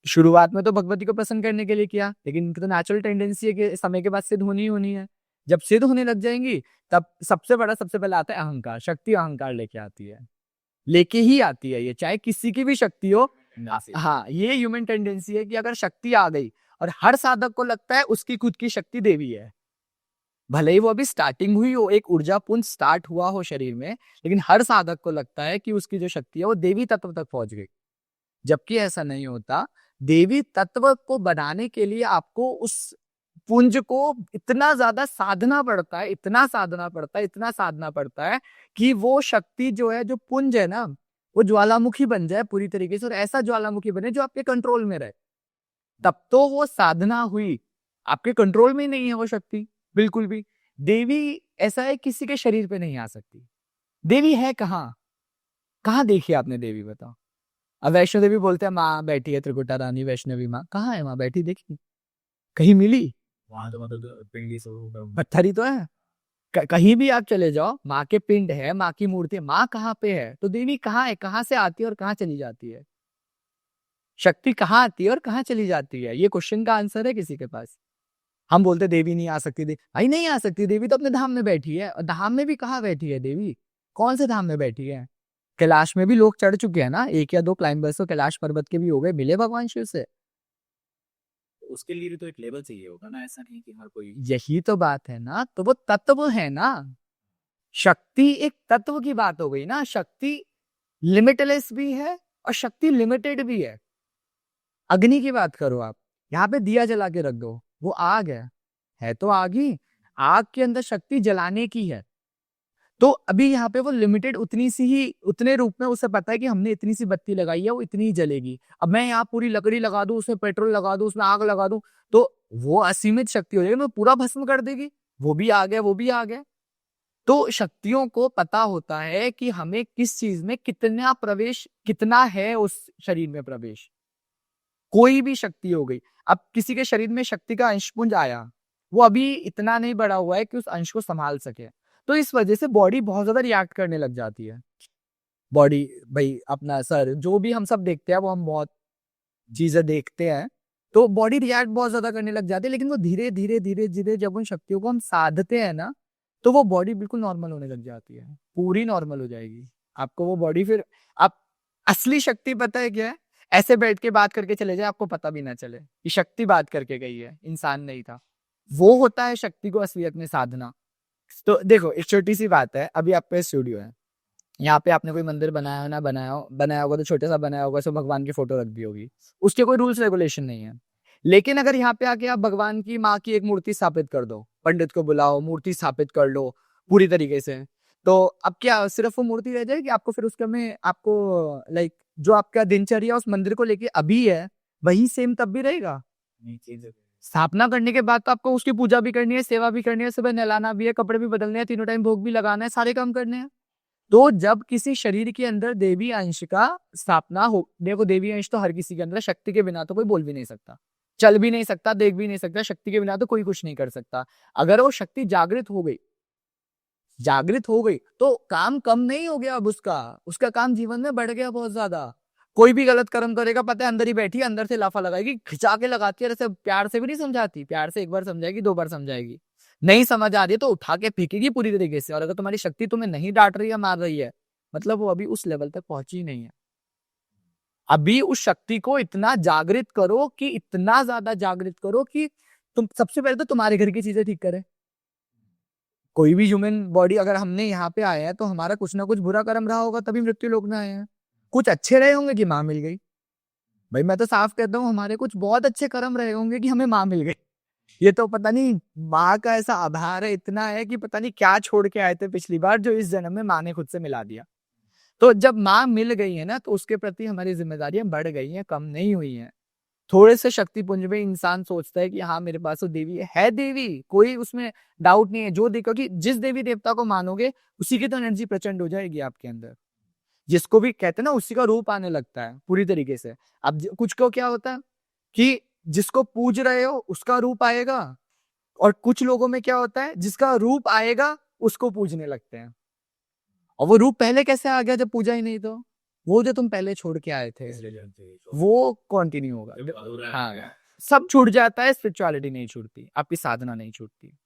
शुरुआत में तो भगवती को प्रसन्न करने के लिए किया, लेकिन इनकी तो नेचुरल टेंडेंसी है कि समय के बाद सिद्ध होनी ही होनी है। जब सिद्ध होने लग जाएंगी, तब सबसे पहले आता है अहंकार। शक्ति अहंकार लेके आती है, लेके ही आती है, ये चाहे किसी की भी शक्ति हो। हाँ, ये ह्यूमन टेंडेंसी है कि अगर शक्ति आ गई, और हर साधक को लगता है उसकी खुद की शक्ति देवी है, भले ही वो अभी स्टार्टिंग हुई हो, एक ऊर्जा पुंज स्टार्ट हुआ हो शरीर में, लेकिन हर साधक को लगता है कि उसकी जो शक्ति है वो देवी तत्व तक पहुंच गई। जबकि ऐसा नहीं होता। देवी तत्व को बनाने के लिए आपको उस पुंज को इतना ज्यादा साधना पड़ता है, इतना साधना पड़ता है, इतना साधना पड़ता है कि वो शक्ति जो है, जो पुंज है ना, वो ज्वालामुखी बन जाए पूरी तरीके से, और ऐसा ज्वालामुखी बने जो आपके कंट्रोल में रहे। तब तो वो साधना हुई। आपके कंट्रोल में नहीं है वो शक्ति बिल्कुल भी। देवी ऐसा है, किसी के शरीर पे नहीं आ सकती। देवी है कहाँ, कहाँ देखी आपने देवी, बताओ। अब वैष्णो देवी बोलते हैं माँ बैठी है, त्रिकुटा रानी वैष्णवी माँ, कहाँ है माँ बैठी, देखी कहीं मिली? वहां तो मतलब पिंडी स्वरूप पत्थर ही तो है। कहीं भी आप चले जाओ, माँ के पिंड है, माँ की मूर्ति है, माँ कहाँ पे है तो देवी कहाँ है, कहाँ से आती है और कहाँ चली जाती है, शक्ति कहाँ आती है और कहाँ चली जाती है, ये क्वेश्चन का आंसर है किसी के पास? हम बोलते देवी नहीं आ सकती, भाई नहीं आ सकती देवी, तो अपने धाम में बैठी है। और धाम में भी कहाँ बैठी है देवी, कौन से धाम में बैठी है? कैलाश में भी लोग चढ़ चुके हैं ना, 1 या 2 क्लाइंबर्स तो कैलाश पर्वत के भी हो गए, मिले भगवान शिव से। उसके लिए भी तो एक लेवल चाहिए होगा ना, ऐसा नहीं कि हर कोई यही तो बात है ना, तो वो तत्व है ना, शक्ति एक तत्व की बात हो गई ना, शक्ति लिमिटलेस भी है और शक्ति लिमिटेड भी है। अग्नि की बात करो आप, यहाँ पे दिया जला के रख दो, वो आग है तो आग ही, आग के अंदर शक्ति जलाने की है। तो अभी यहाँ पे वो लिमिटेड उतनी सी ही, उतने रूप में उसे पता है कि हमने इतनी सी बत्ती लगाई है, वो इतनी ही जलेगी। अब मैं यहाँ पूरी लकड़ी लगा दूं, उसमें पेट्रोल लगा दूं, उसमें आग लगा दूं, तो वो असीमित शक्ति हो जाएगी, तो पूरा भस्म कर देगी। वो भी आग है, वो भी आग है। तो शक्तियों को पता होता है कि हमें किस चीज में कितना प्रवेश, कितना है उस शरीर में प्रवेश। कोई भी शक्ति हो गई, अब किसी के शरीर में शक्ति का अंशपुंज आया, वो अभी इतना नहीं बड़ा हुआ है कि उस अंश को संभाल सके, तो इस वजह से बॉडी बहुत ज्यादा रिएक्ट करने लग जाती है। बॉडी, भाई अपना सर, जो भी हम सब देखते हैं वो हम बहुत चीजें देखते हैं, तो बॉडी रिएक्ट बहुत ज्यादा करने लग जाती है। लेकिन वो धीरे धीरे धीरे धीरे जब उन शक्तियों को हम साधते हैं ना, तो वो बॉडी बिल्कुल नॉर्मल होने लग जाती है, पूरी नॉर्मल हो जाएगी आपको वो बॉडी। फिर आप, असली शक्ति पता है क्या है? ऐसे बैठ के बात करके चले जाए, आपको पता भी ना चले कि शक्ति बात करके गई है, इंसान नहीं था। वो होता है शक्ति को असलियत में साधना। तो देखो एक छोटी सी बात है, अभी आपका स्टूडियो है, यहाँ पे आपने कोई मंदिर बनाया हो ना बनाया होगा तो छोटा सा बनाया होगा, सो भगवान की फोटो रख दी होगी, उसके कोई रूल्स रेगुलेशन नहीं है। लेकिन अगर यहाँ पे आके आप भगवान की, माँ की एक मूर्ति स्थापित कर दो, पंडित को बुलाओ, मूर्ति स्थापित कर लो पूरी तरीके से, तो अब क्या सिर्फ वो मूर्ति रह जाएगी? आपको फिर उसके में आपको लाइक जो आपका दिनचर्या उस मंदिर को लेके अभी है, वही सेम तब भी रहेगा? स्थापना करने के बाद तो आपको उसकी पूजा भी करनी है, सेवा भी करनी है, सुबह नहलाना भी है, कपड़े भी बदलने हैं, तीनों टाइम भोग भी लगाना है, सारे काम करने हैं। तो जब किसी शरीर के अंदर देवी अंश का स्थापना हो, देखो देवी अंश तो हर किसी के अंदर, शक्ति के बिना तो कोई बोल भी नहीं सकता, चल भी नहीं सकता, देख भी नहीं सकता, शक्ति के बिना तो कोई कुछ नहीं कर सकता। अगर वो शक्ति जागृत हो गई, जागृत हो गई, तो काम कम नहीं हो गया, अब उसका काम जीवन में बढ़ गया बहुत ज्यादा। कोई भी गलत कर्म करेगा, पता है अंदर ही बैठी है, अंदर से लाफा लगाएगी, खिंचा के लगाती है, जैसे प्यार से भी नहीं समझाती, प्यार से एक बार समझाएगी, 2 बार समझाएगी, नहीं समझ आ रही है तो उठा के फेंकेगी पूरी तरीके से। और अगर तुम्हारी शक्ति तुम्हें नहीं डांट रही है, मार रही है, मतलब वो अभी उस लेवल तक पहुंची नहीं है। अभी उस शक्ति को इतना जागृत करो, कि इतना ज्यादा जागृत करो कि तुम सबसे पहले तो तुम्हारे घर की चीजें ठीक करे। कोई भी ह्यूमन बॉडी, अगर हमने यहाँ पे आए हैं तो हमारा कुछ ना कुछ बुरा कर्म रहा होगा, तभी मृत्यु लोक में आए हैं। कुछ अच्छे रहे होंगे कि माँ मिल गई, भाई मैं तो साफ कहता हूँ, हमारे कुछ बहुत अच्छे कर्म रहे होंगे कि हमें माँ मिल गई। ये तो पता नहीं, माँ का ऐसा आभार है, इतना है कि पता नहीं क्या छोड़ के आए थे पिछली बार, जो इस जन्म में माँ ने खुद से मिला दिया। तो जब माँ मिल गई है ना, तो उसके प्रति हमारी जिम्मेदारियां बढ़ गई हैं, कम नहीं हुई हैं। थोड़े से शक्ति पुंज में इंसान सोचता है कि हाँ मेरे पास तो देवी है देवी, कोई उसमें डाउट नहीं है। जो देखो कि जिस देवी देवता को मानोगे, उसी की तो एनर्जी प्रचंड हो जाएगी आपके अंदर। जिसको भी कहते हैं ना, उसी का रूप आने लगता है पूरी तरीके से। अब कुछ को क्या होता है कि जिसको पूज रहे हो उसका रूप आएगा, और कुछ लोगों में क्या होता है, जिसका रूप आएगा उसको पूजने लगते हैं। और वो रूप पहले कैसे आ गया जब पूजा ही नहीं? तो वो जो तुम पहले छोड़ के आए थे वो कंटिन्यू होगा। हाँ, सब छूट जाता है, स्पिरिचुअलिटी नहीं छूटती, आपकी साधना नहीं छूटती,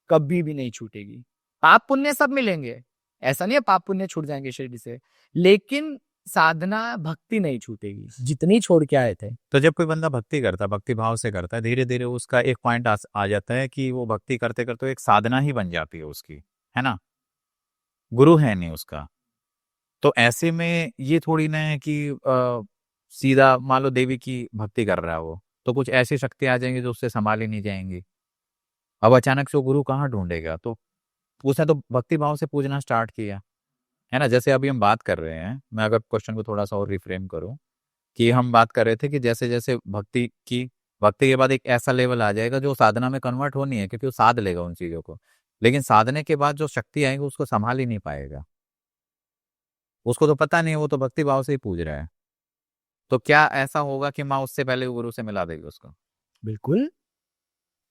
कभी भी नहीं छूटेगी। पाप पुण्य सब मिलेंगे, ऐसा नहीं है पाप पुण्य छूट जाएंगे शरीर से, लेकिन साधना भक्ति नहीं छूटेगी, जितनी छोड़ के आए थे। तो जब कोई बंदा भक्ति करता, भक्ति भाव से करता है, धीरे धीरे उसका एक पॉइंट आ जाता है कि वो भक्ति करते करते एक साधना ही बन जाती है उसकी, है ना, गुरु है नहीं उसका। तो ऐसे में ये थोड़ी ना है कि सीधा मान लो देवी की भक्ति कर रहा है वो, तो कुछ ऐसी शक्ति आ जाएंगी जो उससे संभाली नहीं जाएंगी। अब अचानक से वो गुरु कहाँ ढूंढेगा? तो उसने तो भक्ति भाव से पूजना स्टार्ट किया, है ना। जैसे अभी हम बात कर रहे हैं, मैं अगर क्वेश्चन को थोड़ा सा और रिफ्रेम करूं, कि हम बात कर रहे थे कि जैसे जैसे भक्ति के बाद एक ऐसा लेवल आ जाएगा जो साधना में कन्वर्ट होनी है, क्योंकि वो साध लेगा उन चीजों को। लेकिन साधने के बाद जो शक्ति आएगी उसको संभाल ही नहीं पाएगा, उसको तो पता नहीं है, वो तो भक्ति भाव से ही पूज रहा है। तो क्या ऐसा होगा कि माँ उससे पहले गुरु से मिला देगी उसको? बिल्कुल,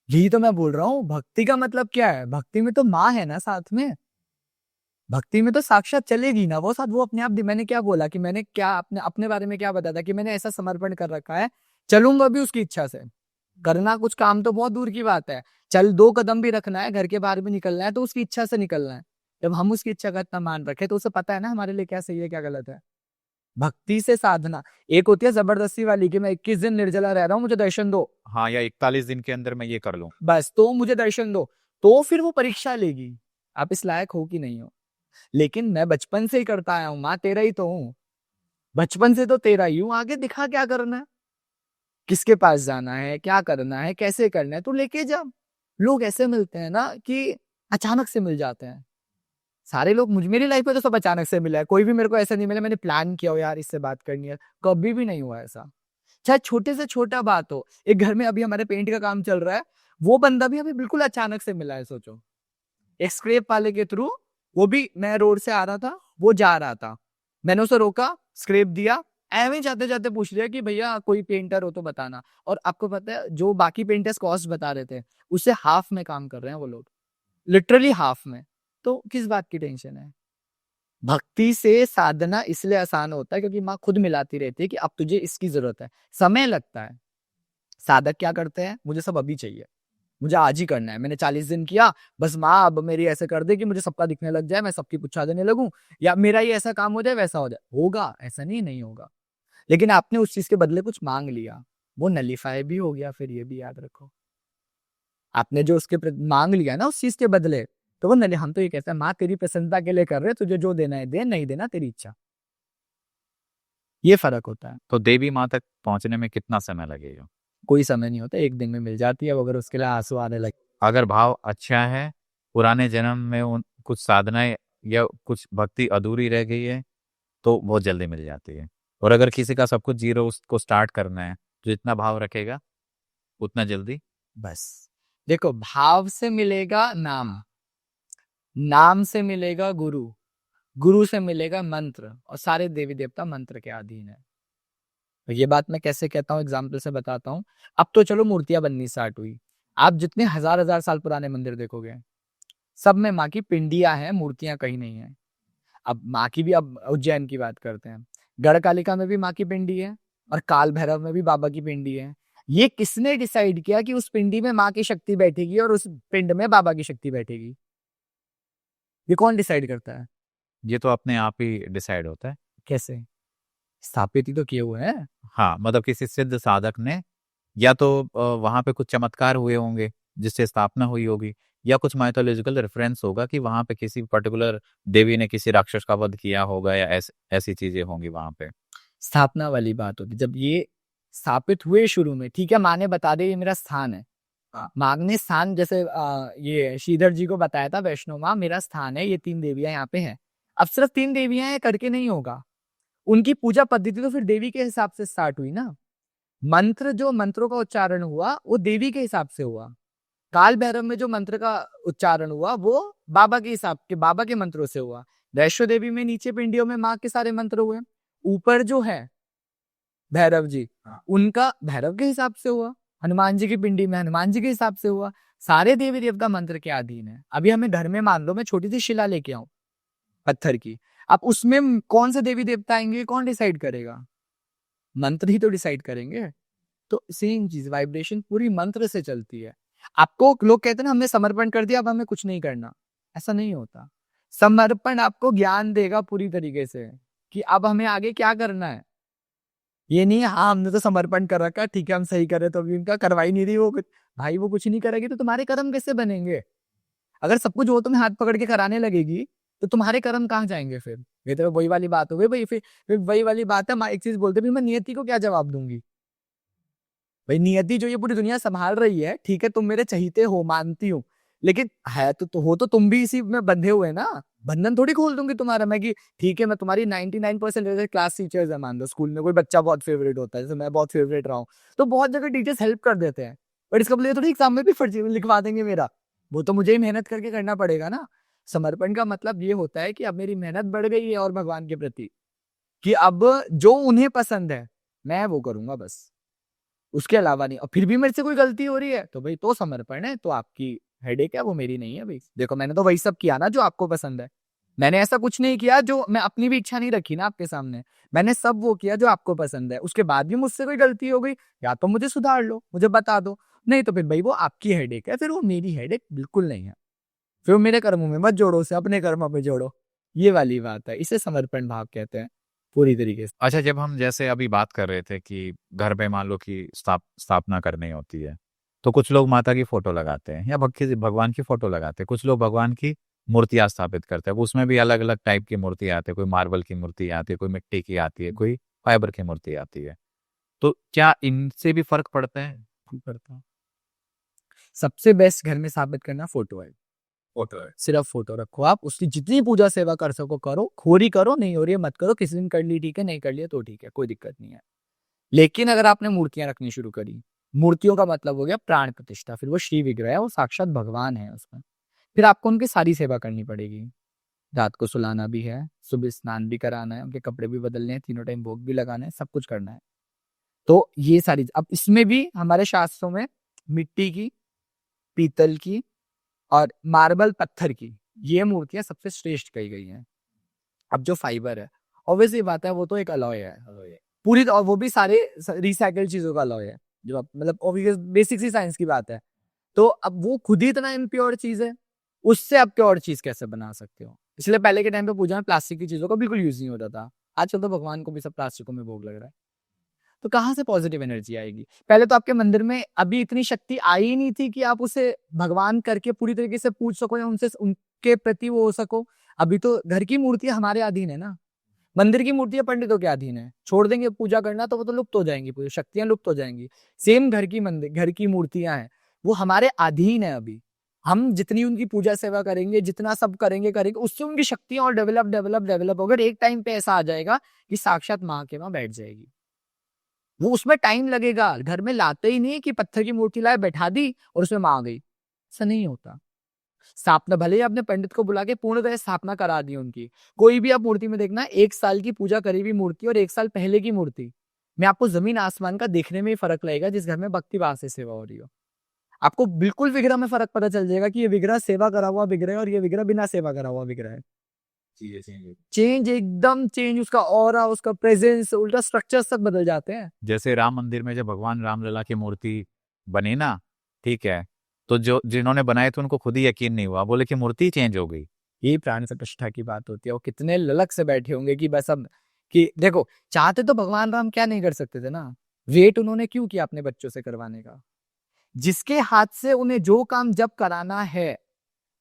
यही तो मैं बोल रहा हूँ, भक्ति का मतलब क्या है? भक्ति में तो माँ है ना साथ में। भक्ति में तो साक्षात चलेगी ना वो साथ, वो अपने आप मैंने क्या बोला कि मैंने क्या अपने अपने बारे में क्या बताया था कि मैंने ऐसा समर्पण कर रखा है, चलूंगा भी उसकी इच्छा से। करना कुछ काम तो बहुत दूर की बात है, चल 2 कदम भी रखना है, घर के बाहर भी निकलना है तो उसकी इच्छा से निकलना है। जब हम उसकी इच्छा का इतना मान रखें तो उसे पता है ना हमारे लिए क्या सही है, क्या गलत है। भक्ति से साधना, एक होती है जबरदस्ती वाली कि मैं 21 दिन निर्जला रह रहा हूँ, मुझे दर्शन दो। हाँ, या 41 दिन के अंदर मैं ये कर लूं। बस, तो मुझे दर्शन दो, तो फिर वो परीक्षा लेगी, आप इस लायक हो कि नहीं हो। लेकिन मैं बचपन से ही करता आया हूँ, माँ तेरा ही तो हूँ, बचपन से तो तेरा ही हूँ, आगे दिखा क्या करना है, किसके पास जाना है, क्या करना है, कैसे करना है, तो लेके जा। लोग ऐसे मिलते हैं ना कि अचानक से मिल जाते हैं। सारे लोग मेरी लाइफ में तो सब अचानक से मिला है, कोई भी मेरे को ऐसा नहीं मिला मैंने प्लान किया हो यार इससे बात करनी है, कभी भी नहीं हुआ ऐसा। चाहे छोटे से छोटा बात हो, एक घर में अभी हमारे पेंट का काम चल रहा है, वो बंदा भी हमें बिल्कुल अचानक से मिला है, सोचो। एक स्क्रैप वाले के थ्रू, वो भी मैं रोड से आ रहा था, वो जा रहा था, मैंने उसे रोका, स्क्रैप दिया, एवं जाते जाते पूछ लिया कि भैया कोई पेंटर हो तो बताना। और आपको पता है जो बाकी पेंटर्स कॉस्ट बता रहे थे, उससे हाफ में काम कर रहे हैं वो लोग, लिटरली हाफ में। तो किस बात की टेंशन है? भक्ति से साधना इसलिए आसान होता है क्योंकि माँ खुद मिलाती रहती है कि अब तुझे इसकी जरूरत है, समय लगता है। साधक क्या करते हैं, मुझे सब अभी चाहिए, मुझे आज ही करना है, मैंने 40 दिन किया, बस माँ अब मेरी ऐसे कर दे कि मुझे सबका दिखने लग जाए, मैं सबकी पुच्छा देने लगूं, या मेरा ये ऐसा काम हो जाए वैसा हो जाए। होगा ऐसा नहीं, नहीं होगा। लेकिन आपने उस चीज के बदले कुछ मांग लिया, वो नलीफाई भी हो गया, फिर ये भी याद रखो। आपने जो उसके मांग लिया ना उस चीज के बदले, तो वो नली, हम तो ये कहते हैं माँ तेरी प्रसन्नता के लिए कर रहे, तुझे जो देना है दे, नहीं देना तेरी इच्छा। ये फर्क होता है। तो देवी माँ तक पहुंचने में कितना समय लगेगा? कोई समय नहीं होता, एक दिन में मिल जाती है, अगर उसके लिए आंसू आने लगे। अगर भाव अच्छा है, पुराने जन्म में उन कुछ साधनाएं या कुछ भक्ति अधूरी रह गई है, तो बहुत जल्दी मिल जाती है। और अगर किसी का सब कुछ जीरो उसको स्टार्ट करना है, तो जितना भाव रखेगा उतना जल्दी। बस देखो, भाव से मिलेगा नाम, नाम से मिलेगा गुरु, गुरु से मिलेगा मंत्र, और सारे देवी देवता मंत्र के अधीन है। तो ये बात मैं कैसे कहता हूँ, एग्जाम्पल से बताता हूँ। अब तो चलो मूर्तियां बननी स्टार्ट हुई, आप जितने हजार हजार साल पुराने मंदिर देखोगे, सब में माँ की पिंडियां हैं, मूर्तियां कहीं नहीं है। अब माँ की भी, अब उज्जैन की बात करते हैं, गढ़कालिका में भी माँ की पिंडी है, और काल भैरव में भी बाबा की पिंडी है। ये किसने डिसाइड किया कि उस पिंडी में माँ की शक्ति बैठेगी और उस पिंड में बाबा की शक्ति बैठेगी? ये कौन डिसाइड करता है? ये तो अपने आप ही डिसाइड होता है। कैसे? स्थापित ही तो किए हुए हैं। हाँ, मतलब किसी सिद्ध साधक ने, या तो वहां पे कुछ चमत्कार हुए होंगे जिससे स्थापना हुई होगी, या कुछ माइथोलॉजिकल रेफरेंस होगा कि वहां पे किसी पर्टिकुलर देवी ने किसी राक्षस का वध किया होगा, या ऐसी चीजें होंगी वहां पे। स्थापना वाली बात होती, जब ये स्थापित हुए शुरू में, ठीक है, माँ ने बता दिया ये मेरा स्थान है। माँ ने स्थान, जैसे ये श्रीधर जी को बताया था, वैष्णो माँ मेरा स्थान है, ये 3 देवियां यहाँ पे हैं। अब सिर्फ 3 देवियां हैं करके नहीं होगा, उनकी पूजा पद्धति तो फिर देवी के हिसाब से स्टार्ट हुई ना। मंत्र, जो मंत्रों का उच्चारण हुआ वो देवी के हिसाब से हुआ। काल भैरव में जो मंत्र का उच्चारण हुआ वो बाबा के हिसाब के, बाबा के मंत्रों से हुआ। वैष्णो देवी में नीचे पिंडियों में माँ के सारे मंत्र हुए। ऊपर जो है भैरव जी, उनका भैरव के हिसाब से हुआ। हनुमान जी की पिंडी में हनुमान जी के हिसाब से हुआ। सारे देवी देवता मंत्र के अधीन है। अभी हमें घर में, मान लो मैं छोटी सी शिला लेके आऊं पत्थर की, अब उसमें कौन से देवी देवता आएंगे, कौन डिसाइड करेगा? मंत्र ही तो डिसाइड करेंगे। तो सेम चीज, वाइब्रेशन पूरी मंत्र से चलती है। आपको लोग कहते हैं ना हमने समर्पण कर दिया अब हमें कुछ नहीं करना, ऐसा नहीं होता। समर्पण आपको ज्ञान देगा पूरी तरीके से कि अब हमें आगे क्या करना है। ये नहीं है हाँ हमने तो समर्पण कर रखा है, ठीक है हम सही कर रहे, तो अभी उनका करवाई नहीं रही वो कुछ। भाई वो कुछ नहीं करेगी तो तुम्हारे कर्म कैसे बनेंगे? अगर सब कुछ वो तुम्हें हाथ पकड़ के कराने लगेगी तो तुम्हारे कर्म कहाँ जाएंगे फिर? ये तो वही वाली बात हो गई भाई। फिर वही वाली बात है, एक चीज बोलते फिर मैं नियति को क्या जवाब दूंगी? भाई नियति जो ये पूरी दुनिया संभाल रही है, ठीक है तुम मेरे चहीते हो, मानती हूँ, लेकिन है तो हो तो तुम भी इसी में बंधे हुए ना। बंधन थोड़ी खोल दूंगी तुम्हारा मैं कि ठीक है मैं तुम्हारी 99% क्लास टीचर्स है, मान लो स्कूल में कोई बच्चा बहुत फेवरेट होता है, जैसे मैं बहुत फेवरेट रहा हूँ, तो बहुत जगह टीचर्स हेल्प कर देते हैं, बट इसका मतलब थोड़ी एग्जाम में भी फर्जी लिखवा देंगे मेरा। वो तो मुझे ही मेहनत करके करना पड़ेगा ना। समर्पण का मतलब ये होता है कि अब मेरी मेहनत बढ़ गई है और भगवान के प्रति, कि अब जो उन्हें पसंद है मैं वो करूंगा बस। उसके अलावा नहीं। और फिर भी मेरे से कोई गलती हो रही है तो भाई तो समर्पण है, तो आपकी हेडेक है, वो मेरी नहीं है भाई। देखो मैंने तो वही सब किया ना जो आपको पसंद है। मैंने ऐसा कुछ नहीं किया जो मैं अपनी भी इच्छा नहीं रखी ना आपके सामने। मैंने सब वो किया जो आपको पसंद है। उसके बाद भी मुझसे कोई गलती हो गई, या तो मुझे सुधार लो, मुझे बता दो, नहीं तो फिर भाई वो आपकी हेडेक है, फिर वो मेरी हेडेक बिल्कुल नहीं है। फिर वो मेरे कर्मों में मत जोड़ो, उसे अपने कर्मों में जोड़ो। ये वाली बात है, इसे समर्पण भाव कहते हैं पूरी तरीके से। अच्छा, जब हम जैसे अभी बात कर रहे थे कि घर पे मान लो कि स्थापना करनी होती है, तो कुछ लोग माता की फोटो लगाते हैं या भगवान की फोटो लगाते हैं, कुछ लोग भगवान की मूर्तियां स्थापित करते हैं। उसमें भी अलग अलग टाइप की मूर्तियां आती है, कोई मार्बल की मूर्ति आती है, कोई मिट्टी की आती है, कोई फाइबर की मूर्ति आती है। तो क्या इनसे भी फर्क पड़ता है? पड़ता है। सबसे बेस्ट घर में साबित करना फोटो है। फोटो है। सिर्फ फोटो रखो, आप उसकी जितनी पूजा सेवा कर सको करो, खोरी करो, नहीं हो रही है मत करो, किसी दिन कर ली ठीक है, नहीं कर लिया तो ठीक है, कोई दिक्कत नहीं है। लेकिन अगर आपने मूर्तियां रखनी शुरू करी, मूर्तियों का मतलब हो गया प्राण प्रतिष्ठा, फिर वो श्री विग्रह है, वो साक्षात भगवान है उसमें। फिर आपको उनकी सारी सेवा करनी पड़ेगी। रात को सुलाना भी है, सुबह स्नान भी कराना है, उनके कपड़े भी बदलने हैं, तीनों टाइम भोग भी लगाना है, सब कुछ करना है। तो ये सारी, अब इसमें भी हमारे शास्त्रों में मिट्टी की, पीतल की और मार्बल पत्थर की ये मूर्तियां सबसे श्रेष्ठ कही गई हैं। अब जो फाइबर है, ऑब्वियसली बात है, वो तो एक अलॉय है पूरी, और वो भी सारे रिसाइकल्ड चीजों का अलॉय है, जो मतलब ऑब्वियस बेसिक सी साइंस की बात है। तो अब वो खुद ही इतना इम्प्योर चीज है, उससे आप प्योर चीज कैसे बना सकते हो? इसलिए पहले के टाइम पे पूजा में प्लास्टिक की चीजों का बिल्कुल यूज नहीं होता था। आजकल तो भगवान को भी सब प्लास्टिकों में भोग लग रहा है। तो कहाँ से पॉजिटिव एनर्जी आएगी? पहले तो आपके मंदिर में अभी इतनी शक्ति आई ही नहीं थी कि आप उसे भगवान करके पूरी तरीके से पूज सको या उनसे उनके प्रति वो हो सको। अभी तो घर की मूर्तियां हमारे अधीन है ना, मंदिर की मूर्तियां पंडितों के अधीन है। छोड़ देंगे पूजा करना तो वो तो लुप्त हो जाएंगी, पूरी शक्तियां लुप्त हो जाएंगी। सेम घर की मूर्तियां हैं, वो हमारे अधीन है अभी। हम जितनी उनकी पूजा सेवा करेंगे, जितना सब करेंगे, उससे उनकी शक्तियां और डेवलप होकर एक टाइम पे ऐसा आ जाएगा कि साक्षात माँ के वहां बैठ जाएगी। वो उसमें टाइम लगेगा, घर में लाते ही नहीं कि पत्थर की मूर्ति लाए बैठा दी और उसमें माँ आ गई, ऐसा नहीं होता। स्थापना भले ही आपने पंडित को बुला के पूर्णतः स्थापना करा दी उनकी। कोई भी आप मूर्ति में देखना, 1 साल की पूजा करी हुई मूर्ति और 1 साल पहले की मूर्ति में आपको जमीन आसमान का देखने में ही फर्क लगेगा। जिस घर में भक्ति भाव से सेवा हो रही हो, आपको बिल्कुल विग्रह में फर्क पता चल जाएगा कि ये विग्रह सेवा करा हुआ विग्रह है और ये विग्रह बिना सेवा करा हुआ विग्रह है। चेंज, एकदम चेंज, उसका ऑरा, उसका प्रेजेंस, उल्टा स्ट्रक्चर सब बदल जाते हैं। जैसे राम मंदिर में जब भगवान रामलला की मूर्ति बनी ना, ठीक है, तो जो जिन्होंने बनाए थे उनको खुद ही यकीन नहीं हुआ, बोले कि मूर्ति चेंज हो गई। ये प्राण प्रतिष्ठा की बात होती है। वो कितने ललक से बैठे होंगे कि बस अब, कि देखो चाहते तो भगवान राम क्या नहीं कर सकते थे ना। वेट उन्होंने क्यों किया अपने बच्चों से करवाने का? जिसके हाथ से उन्हें जो काम जब कराना है,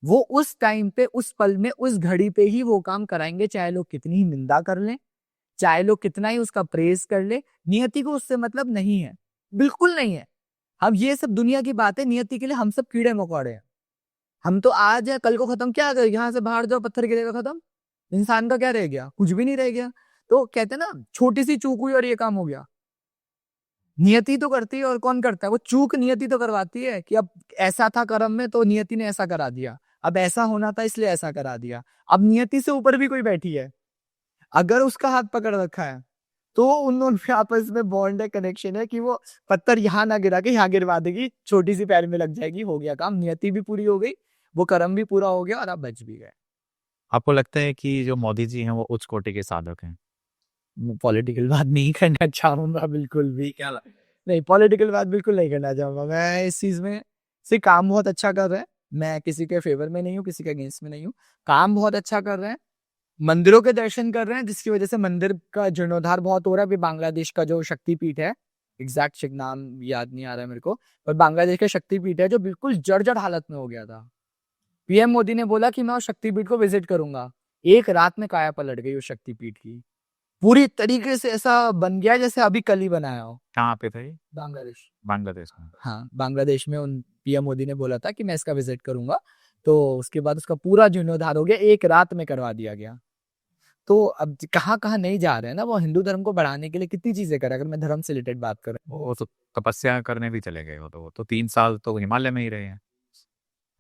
वो उस टाइम पे, उस पल में, उस घड़ी पे ही वो काम कराएंगे, चाहे लोग कितनी ही निंदा कर लें, चाहे लोग कितना ही उसका प्रेज कर ले। नियति को उससे मतलब नहीं है, बिल्कुल नहीं है। हम ये सब दुनिया की बात है, नियति के लिए हम सब कीड़े मकोड़े हैं। हम तो आज है, कल को खत्म, क्या कर, यहाँ से बाहर जाओ पत्थर गिरेगा खत्म। इंसान का क्या रह गया? कुछ भी नहीं रह गया। तो कहते हैं ना, छोटी सी चूक हुई और ये काम हो गया। नियति तो करती है, और कौन करता है? वो चूक नियति तो करवाती है कि अब ऐसा था कर्म में तो नियति ने ऐसा करा दिया, अब ऐसा होना था इसलिए ऐसा करा दिया। अब नियति से ऊपर भी कोई बैठी है, अगर उसका हाथ पकड़ रखा है तो उन दोनों में आपस में बॉन्ड है, कनेक्शन है कि वो पत्थर यहाँ ना गिरा के यहाँ गिरवा देगी, छोटी सी पैर में लग जाएगी, हो गया काम। नियति भी पूरी हो गई, वो कर्म भी पूरा हो गया और आप बच भी गए। आपको लगता है कि जो मोदी जी हैं वो उच्च कोटि के साधक हैं? पॉलिटिकल बात नहीं करना चाहूंगा बिल्कुल भी। क्या नहीं, पॉलिटिकल बात बिल्कुल नहीं करना चाहूंगा मैं इस चीज में। से काम बहुत अच्छा कर रहे हैं, मैं किसी के फेवर में नहीं हूँ, किसी के अगेंस्ट में नहीं हूँ। काम बहुत अच्छा कर रहे हैं, मंदिरों के दर्शन कर रहे हैं, जिसकी वजह से मंदिर का जीर्णोद्धार बहुत हो रहा है। अभी बांग्लादेश का जो शक्तिपीठ है, एग्जैक्ट नाम याद नहीं आ रहा है मेरे को, पर बांग्लादेश का शक्तिपीठ है जो बिल्कुल जर्जर हालत में हो गया था। पीएम मोदी ने बोला कि मैं उस शक्तिपीठ को विजिट करूंगा, एक रात में काया पलट गई उस शक्तिपीठ की। पूरी तरीके से ऐसा बन गया जैसे अभी कल ही बनाया हो। कहाँ पे थे? बांग्लादेश। बांग्लादेश में। हाँ, बांग्लादेश में उन पीएम मोदी ने बोला था कि मैं इसका विजिट करूंगा, तो उसके बाद उसका पूरा जीर्णोद्धार हो गया, एक रात में करवा दिया गया। तो अब कहाँ कहाँ नहीं जा रहे हैं ना, वो हिंदू धर्म को बढ़ाने के लिए कितनी चीजें करे। अगर मैं धर्म से रिलेटेड बात करें, वो तो तपस्या करने भी चले गए हो, तो वो तो 3 साल तो हिमालय में ही रहे हैं,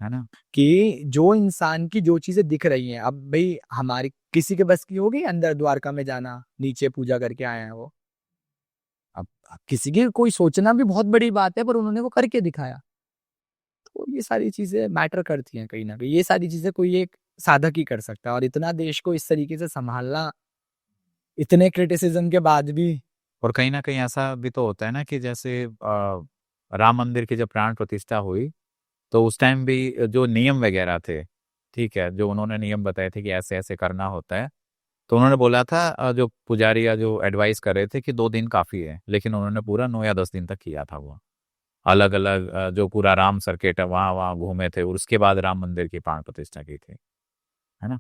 है ना? कि जो इंसान की जो चीजें दिख रही हैं, अब भाई हमारी किसी के बस की होगी अंदर द्वारका में जाना, नीचे पूजा करके आए हैं वो? अब किसी की कोई सोचना भी बहुत बड़ी बात है, पर उन्होंने वो करके दिखाया। तो ये सारी चीज़ें मैटर करती हैं कहीं न कहीं। ये सारी चीज़ें कोई एक साधक ही कर सकता है, और इतना देश को इस तरीके से सँभालना, इतने क्रिटिसिज़्म के बाद भी। और कहीं न कहीं ऐसा भी तो होता है ना कि जैसे राम मंदिर की जब प्राण प्रतिष्ठा हुई, तो उस टाइम भी जो नियम वगैरह थे, ठीक है, जो उन्होंने नियम बताए थे कि ऐसे-ऐसे करना होता है, तो उन्होंने बोला था जो पुजारी या जो एडवाइस कर रहे थे कि 2 दिन काफ़ी है, लेकिन उन्होंने पूरा 9 या 10 दिन तक किया था वो। अलग-अलग जो पूरा राम सर्किट है, वहाँ-वहाँ घूमे थे और उसके बाद राम मंदिर की प्राण प्रतिष्ठा की थी, है ना?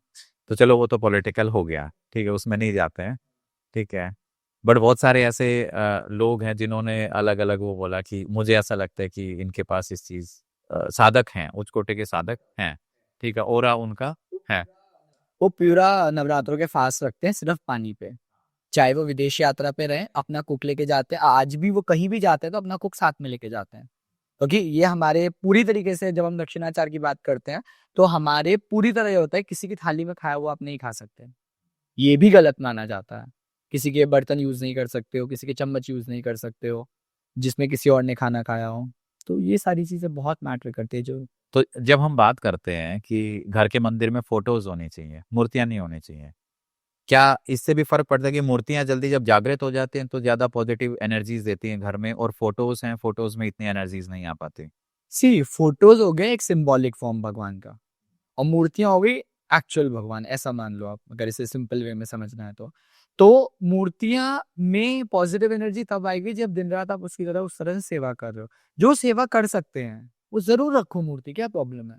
तो चलो वो तो पॉलिटिकल हो गया, ठीक है, उसमें नहीं जाते हैं, ठीक है। बट बहुत सारे ऐसे लोग हैं जिन्होंने अलग-अलग वो बोला कि मुझे ऐसा लगता है कि इनके पास इस चीज़ साधक हैं, उच्च कोटि के साधक हैं, ठीक है, ऑरा उनका है। वो पूरा नवरात्रों के फास्ट रखते हैं सिर्फ पानी पे। चाहे वो विदेश यात्रा पे रहें, अपना कुक लेके जाते हैं। आज भी वो कहीं भी जाते हैं तो अपना कुक साथ में लेके जाते हैं। क्योंकि ये हमारे पूरी तरीके से, जब हम दक्षिणाचार की बात करते हैं, तो हमारे पूरी तरह ये होता है, किसी की थाली में खाया हुआ आप नहीं खा सकते। ये भी गलत माना जाता है। किसी के बर्तन यूज़ नहीं कर सकते हो, किसी के चम्मच यूज़ नहीं कर सकते हो, जिसमें किसी और ने खाना खाया हो। तो ये सारी चीज़ें बहुत मैटर करती है जो। तो जब हम बात करते हैं कि घर के मंदिर में फ़ोटोज़ होनी चाहिए, मूर्तियाँ नहीं होनी चाहिए, क्या इससे भी फ़र्क पड़ता है कि मूर्तियाँ जल्दी जब जागृत हो जाती हैं, तो ज़्यादा पॉज़िटिव एनर्जीज़ देती हैं घर में और फ़ोटोज़ हैं, फ़ोटोज़ में इतनी एनर्जीज़ नहीं आ पाती? सी फोटोज़ हो गए एक सिंबॉलिक फॉर्म भगवान का, और मूर्तियाँ हो गई एक्चुअल भगवान, ऐसा मान लो आप, अगर इसे सिंपल वे में समझना है तो। तो मूर्तियाँ में पॉज़िटिव एनर्जी तब आएगी जब दिन-रात आप उसकी तरह उस तरह से सेवा कर रहे हो। जो सेवा कर सकते हैं, वो ज़रूर रखो मूर्ति, क्या प्रॉब्लम है?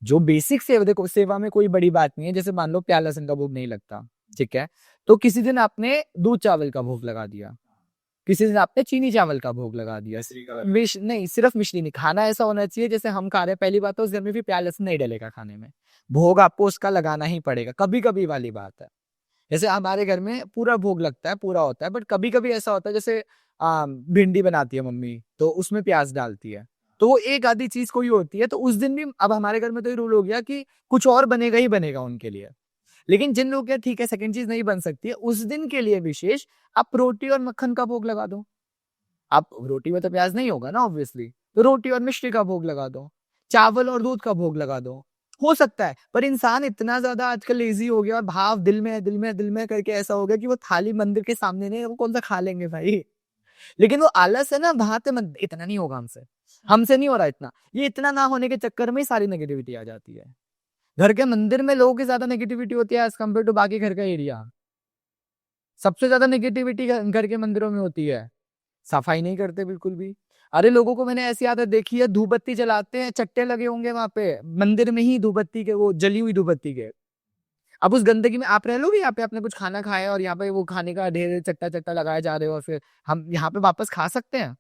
जो बेसिक सेवा, देखो सेवा में कोई बड़ी बात नहीं है, जैसे मान लो प्याला लहसुन का भोग नहीं लगता, ठीक है? तो किसी दिन आपने दूध चावल का भोग लगा दिया, किसी दिन आपने चीनी चावल का भोग लगा दिया। मिश नहीं, सिर्फ मिश्री नहीं, खाना ऐसा होना चाहिए जैसे हम खा रहे हैं, पहली बात तो उस घर में भी प्याज लहसुन नहीं डलेगा खाने में। भोग आपको उसका लगाना ही पड़ेगा, कभी-कभी वाली बात है। जैसे हमारे घर में पूरा भोग लगता है, पूरा होता है, बट कभी-कभी ऐसा होता है जैसे भिंडी बनाती है मम्मी, तो उसमें प्याज डालती है। तो वो एक आधी चीज़ कोई होती है, तो उस दिन भी अब हमारे घर में तो ये रूल हो गया कि कुछ और बनेगा ही बनेगा उनके लिए। लेकिन जिन लोग क्या, ठीक है सेकंड चीज़ नहीं बन सकती है, उस दिन के लिए विशेष आप रोटी और मक्खन का भोग लगा दो। आप रोटी में तो प्याज नहीं होगा ना ऑब्वियसली, तो रोटी और मिश्री का भोग लगा दो, चावल और दूध का भोग लगा दो। हो सकता है, पर इंसान इतना ज़्यादा आजकल लेज़ी हो गया और भाव दिल में है, दिल में है, दिल में है करके ऐसा हो गया कि वो थाली मंदिर के सामने नहीं है, वो कौन-सा खा लेंगे भाई। लेकिन वो आलस है ना, वहाँ पे मत, इतना नहीं होगा हमसे। हमसे नहीं हो रहा इतना। ये इतना ना होने के चक्कर में ही सारी नेगेटिविटी आ जाती है। घर के मंदिर में लोगों की ज़्यादा नेगेटिविटी होती है एज़ कम्पेयर टू बाकी घर का एरिया। सबसे ज़्यादा नेगेटिविटी घ घर के मंदिरों में होती है। सफाई नहीं करते बिल्कुल भी। अरे लोगों को मैंने ऐसी आदत देखी है, धूप बत्ती जलाते हैं, चट्टे लगे होंगे वहाँ पे, मंदिर में ही धूप बत्ती के, वो जली हुई धूप बत्ती के। अब उस गंदगी में आप रह लोगे, यहाँ पे आपने कुछ खाना खाया है और यहाँ पे वो खाने का ढेर चट्टा-चट्टा लगाए जा रहे हो, और फिर हम यहाँ पे वापस खा सकते हैं?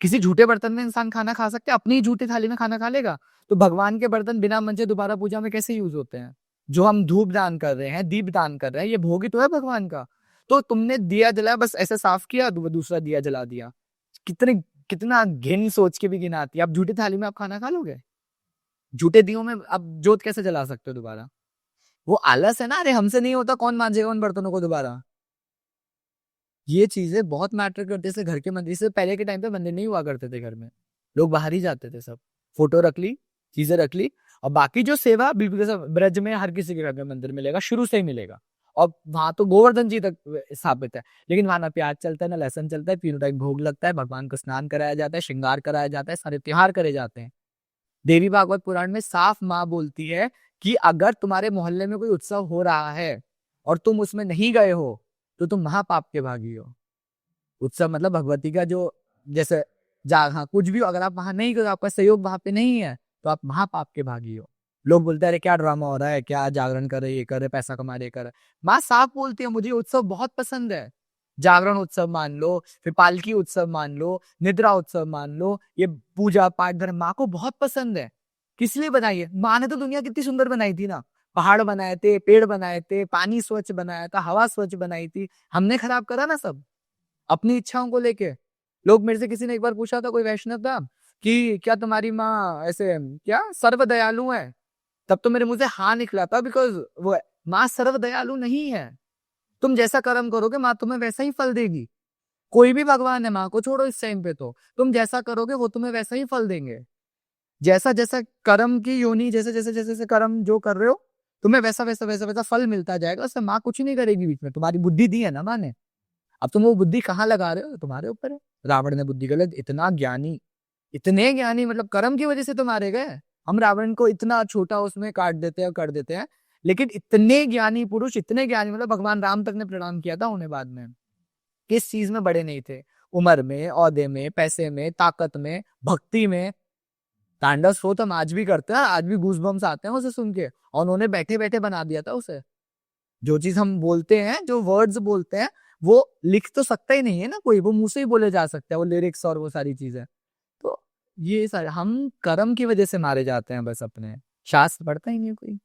किसी झूठे बर्तन में इंसान खाना खा सकते हैं? अपनी ही झूठी थाली में खाना खा लेगा? तो भगवान के बर्तन बिना मंजे दोबारा पूजा में कैसे यूज़ होते हैं? जो हम धूप दान कर रहे हैं, दीप दान कर रहे हैं, ये भोग ही तो है भगवान का। तो तुमने दिया जलाया, बस ऐसे साफ किया, दूसरा दिया जला दिया। कितने कितना घिन सोच के भी घिन आती है। आप झूठी थाली में आप खाना खा लोगे? झूठे दियों में आप जोत कैसे जला सकते हो दोबारा? वो आलस है ना, अरे हमसे नहीं होता, कौन मांजेगा उन बर्तनों को दोबारा? ये चीज़ें बहुत मैटर करती है। जैसे घर के मंदिर, इससे पहले के टाइम पे मंदिर नहीं हुआ करते थे घर में। लोग बाहर ही जाते थे सब। फ़ोटो रख ली, चीज़ें रख ली, और बाकी जो सेवा बिल्कुल जैसे ब्रज में हर किसी के घर में मंदिर मिलेगा, शुरू से ही मिलेगा। और वहाँ तो गोवर्धन जी तक स्थापित है। लेकिन वहाँ ना प्याज़ चलता है, ना लहसुन चलता है, तीनों टाइम भोग लगता है, भगवान को स्नान कराया जाता है, श्रृंगार कराया जाता है, सारे त्योहार करे जाते हैं। देवी भागवत पुराण में साफ माँ बोलती है कि अगर तुम्हारे मोहल्ले में कोई उत्सव हो रहा है और तुम उसमें नहीं गए हो, तो तुम महापाप के भागी हो। उत्सव मतलब भगवती का जो, जैसे हाँ, कुछ भी हो, अगर आप वहाँ नहीं गए, आपका सहयोग वहाँ पे नहीं है, तो आप महापाप के भागी हो। लोग बोलते हैं अरे क्या ड्रामा हो रहा है, क्या जागरण कर रहे, ये कर रहे, पैसा कमा रहे, ये कर रहे। माँ साफ बोलती है मुझे ये उत्सव बहुत पसंद है। जागरण उत्सव मान लो, फिर पालकी उत्सव मान लो, निद्रा उत्सव मान लो, ये पूजा पाठ धर्म माँ को बहुत पसंद है। किस लिए बनाई है? माँ ने तो दुनिया कितनी सुंदर बनाई थी ना। पहाड़ बनाए थे, पेड़ बनाए थे, पानी स्वच्छ बनाया था, हवा स्वच्छ बनाई थी। हमने खराब करा ना सब, अपनी इच्छाओं को लेके। लोग मेरे से, किसी ने एक बार पूछा था, कोई वैष्णव था, कि क्या तुम्हारी माँ ऐसे क्या सर्व दयालु है? तब तो मेरे मुँह से हाँ निकला था, बिकॉज़ वो माँ सर्व दयालु नहीं है। तुम जैसा कर्म करोगे माँ तुम्हें वैसा ही फल देगी। कोई भी भगवान है, माँ को छोड़ो इस टाइम पे, तो तुम जैसा करोगे वो तुम्हें वैसा ही फल देंगे। जैसा जैसा कर्म की योनि, जैसे जैसे जैसे जैसे कर्म जो कर रहे हो, तुम्हें वैसा वैसा वैसा वैसा फल मिलता जाएगा। उससे माँ कुछ नहीं करेगी बीच में, तुम्हारी बुद्धि दी है ना माँ ने, अब तुम वो बुद्धि कहाँ लगा रहे हो तुम्हारे ऊपर है। रावण ने बुद्धि गलत, इतने ज्ञानी मतलब कर्म की वजह से तो मारे गए। हम रावण को इतना छोटा उसमें काट देते हैं, कर देते हैं, लेकिन इतने ज्ञानी पुरुष, इतने ज्ञानी, मतलब भगवान राम तक ने प्रणाम किया था उन्हें बाद में। किस चीज में बड़े नहीं थे? उम्र में, ओहदे में, पैसे में, ताकत में, भक्ति में। तांडव स्तोत्र हम आज भी करते हैं, आज भी गूज़बम्स आते हैं उसे सुन के, और उन्होंने बैठे बैठे बना दिया था उसे। जो चीज हम बोलते हैं, जो वर्ड्स बोलते हैं, वो लिख तो सकता ही नहीं है ना कोई, वो मुंह से ही बोले जा सकते हैं, वो लिरिक्स और वो सारी चीजें। तो ये सारे हम कर्म की वजह से मारे जाते हैं बस, अपने शास्त्र पढ़ता ही नहीं कोई।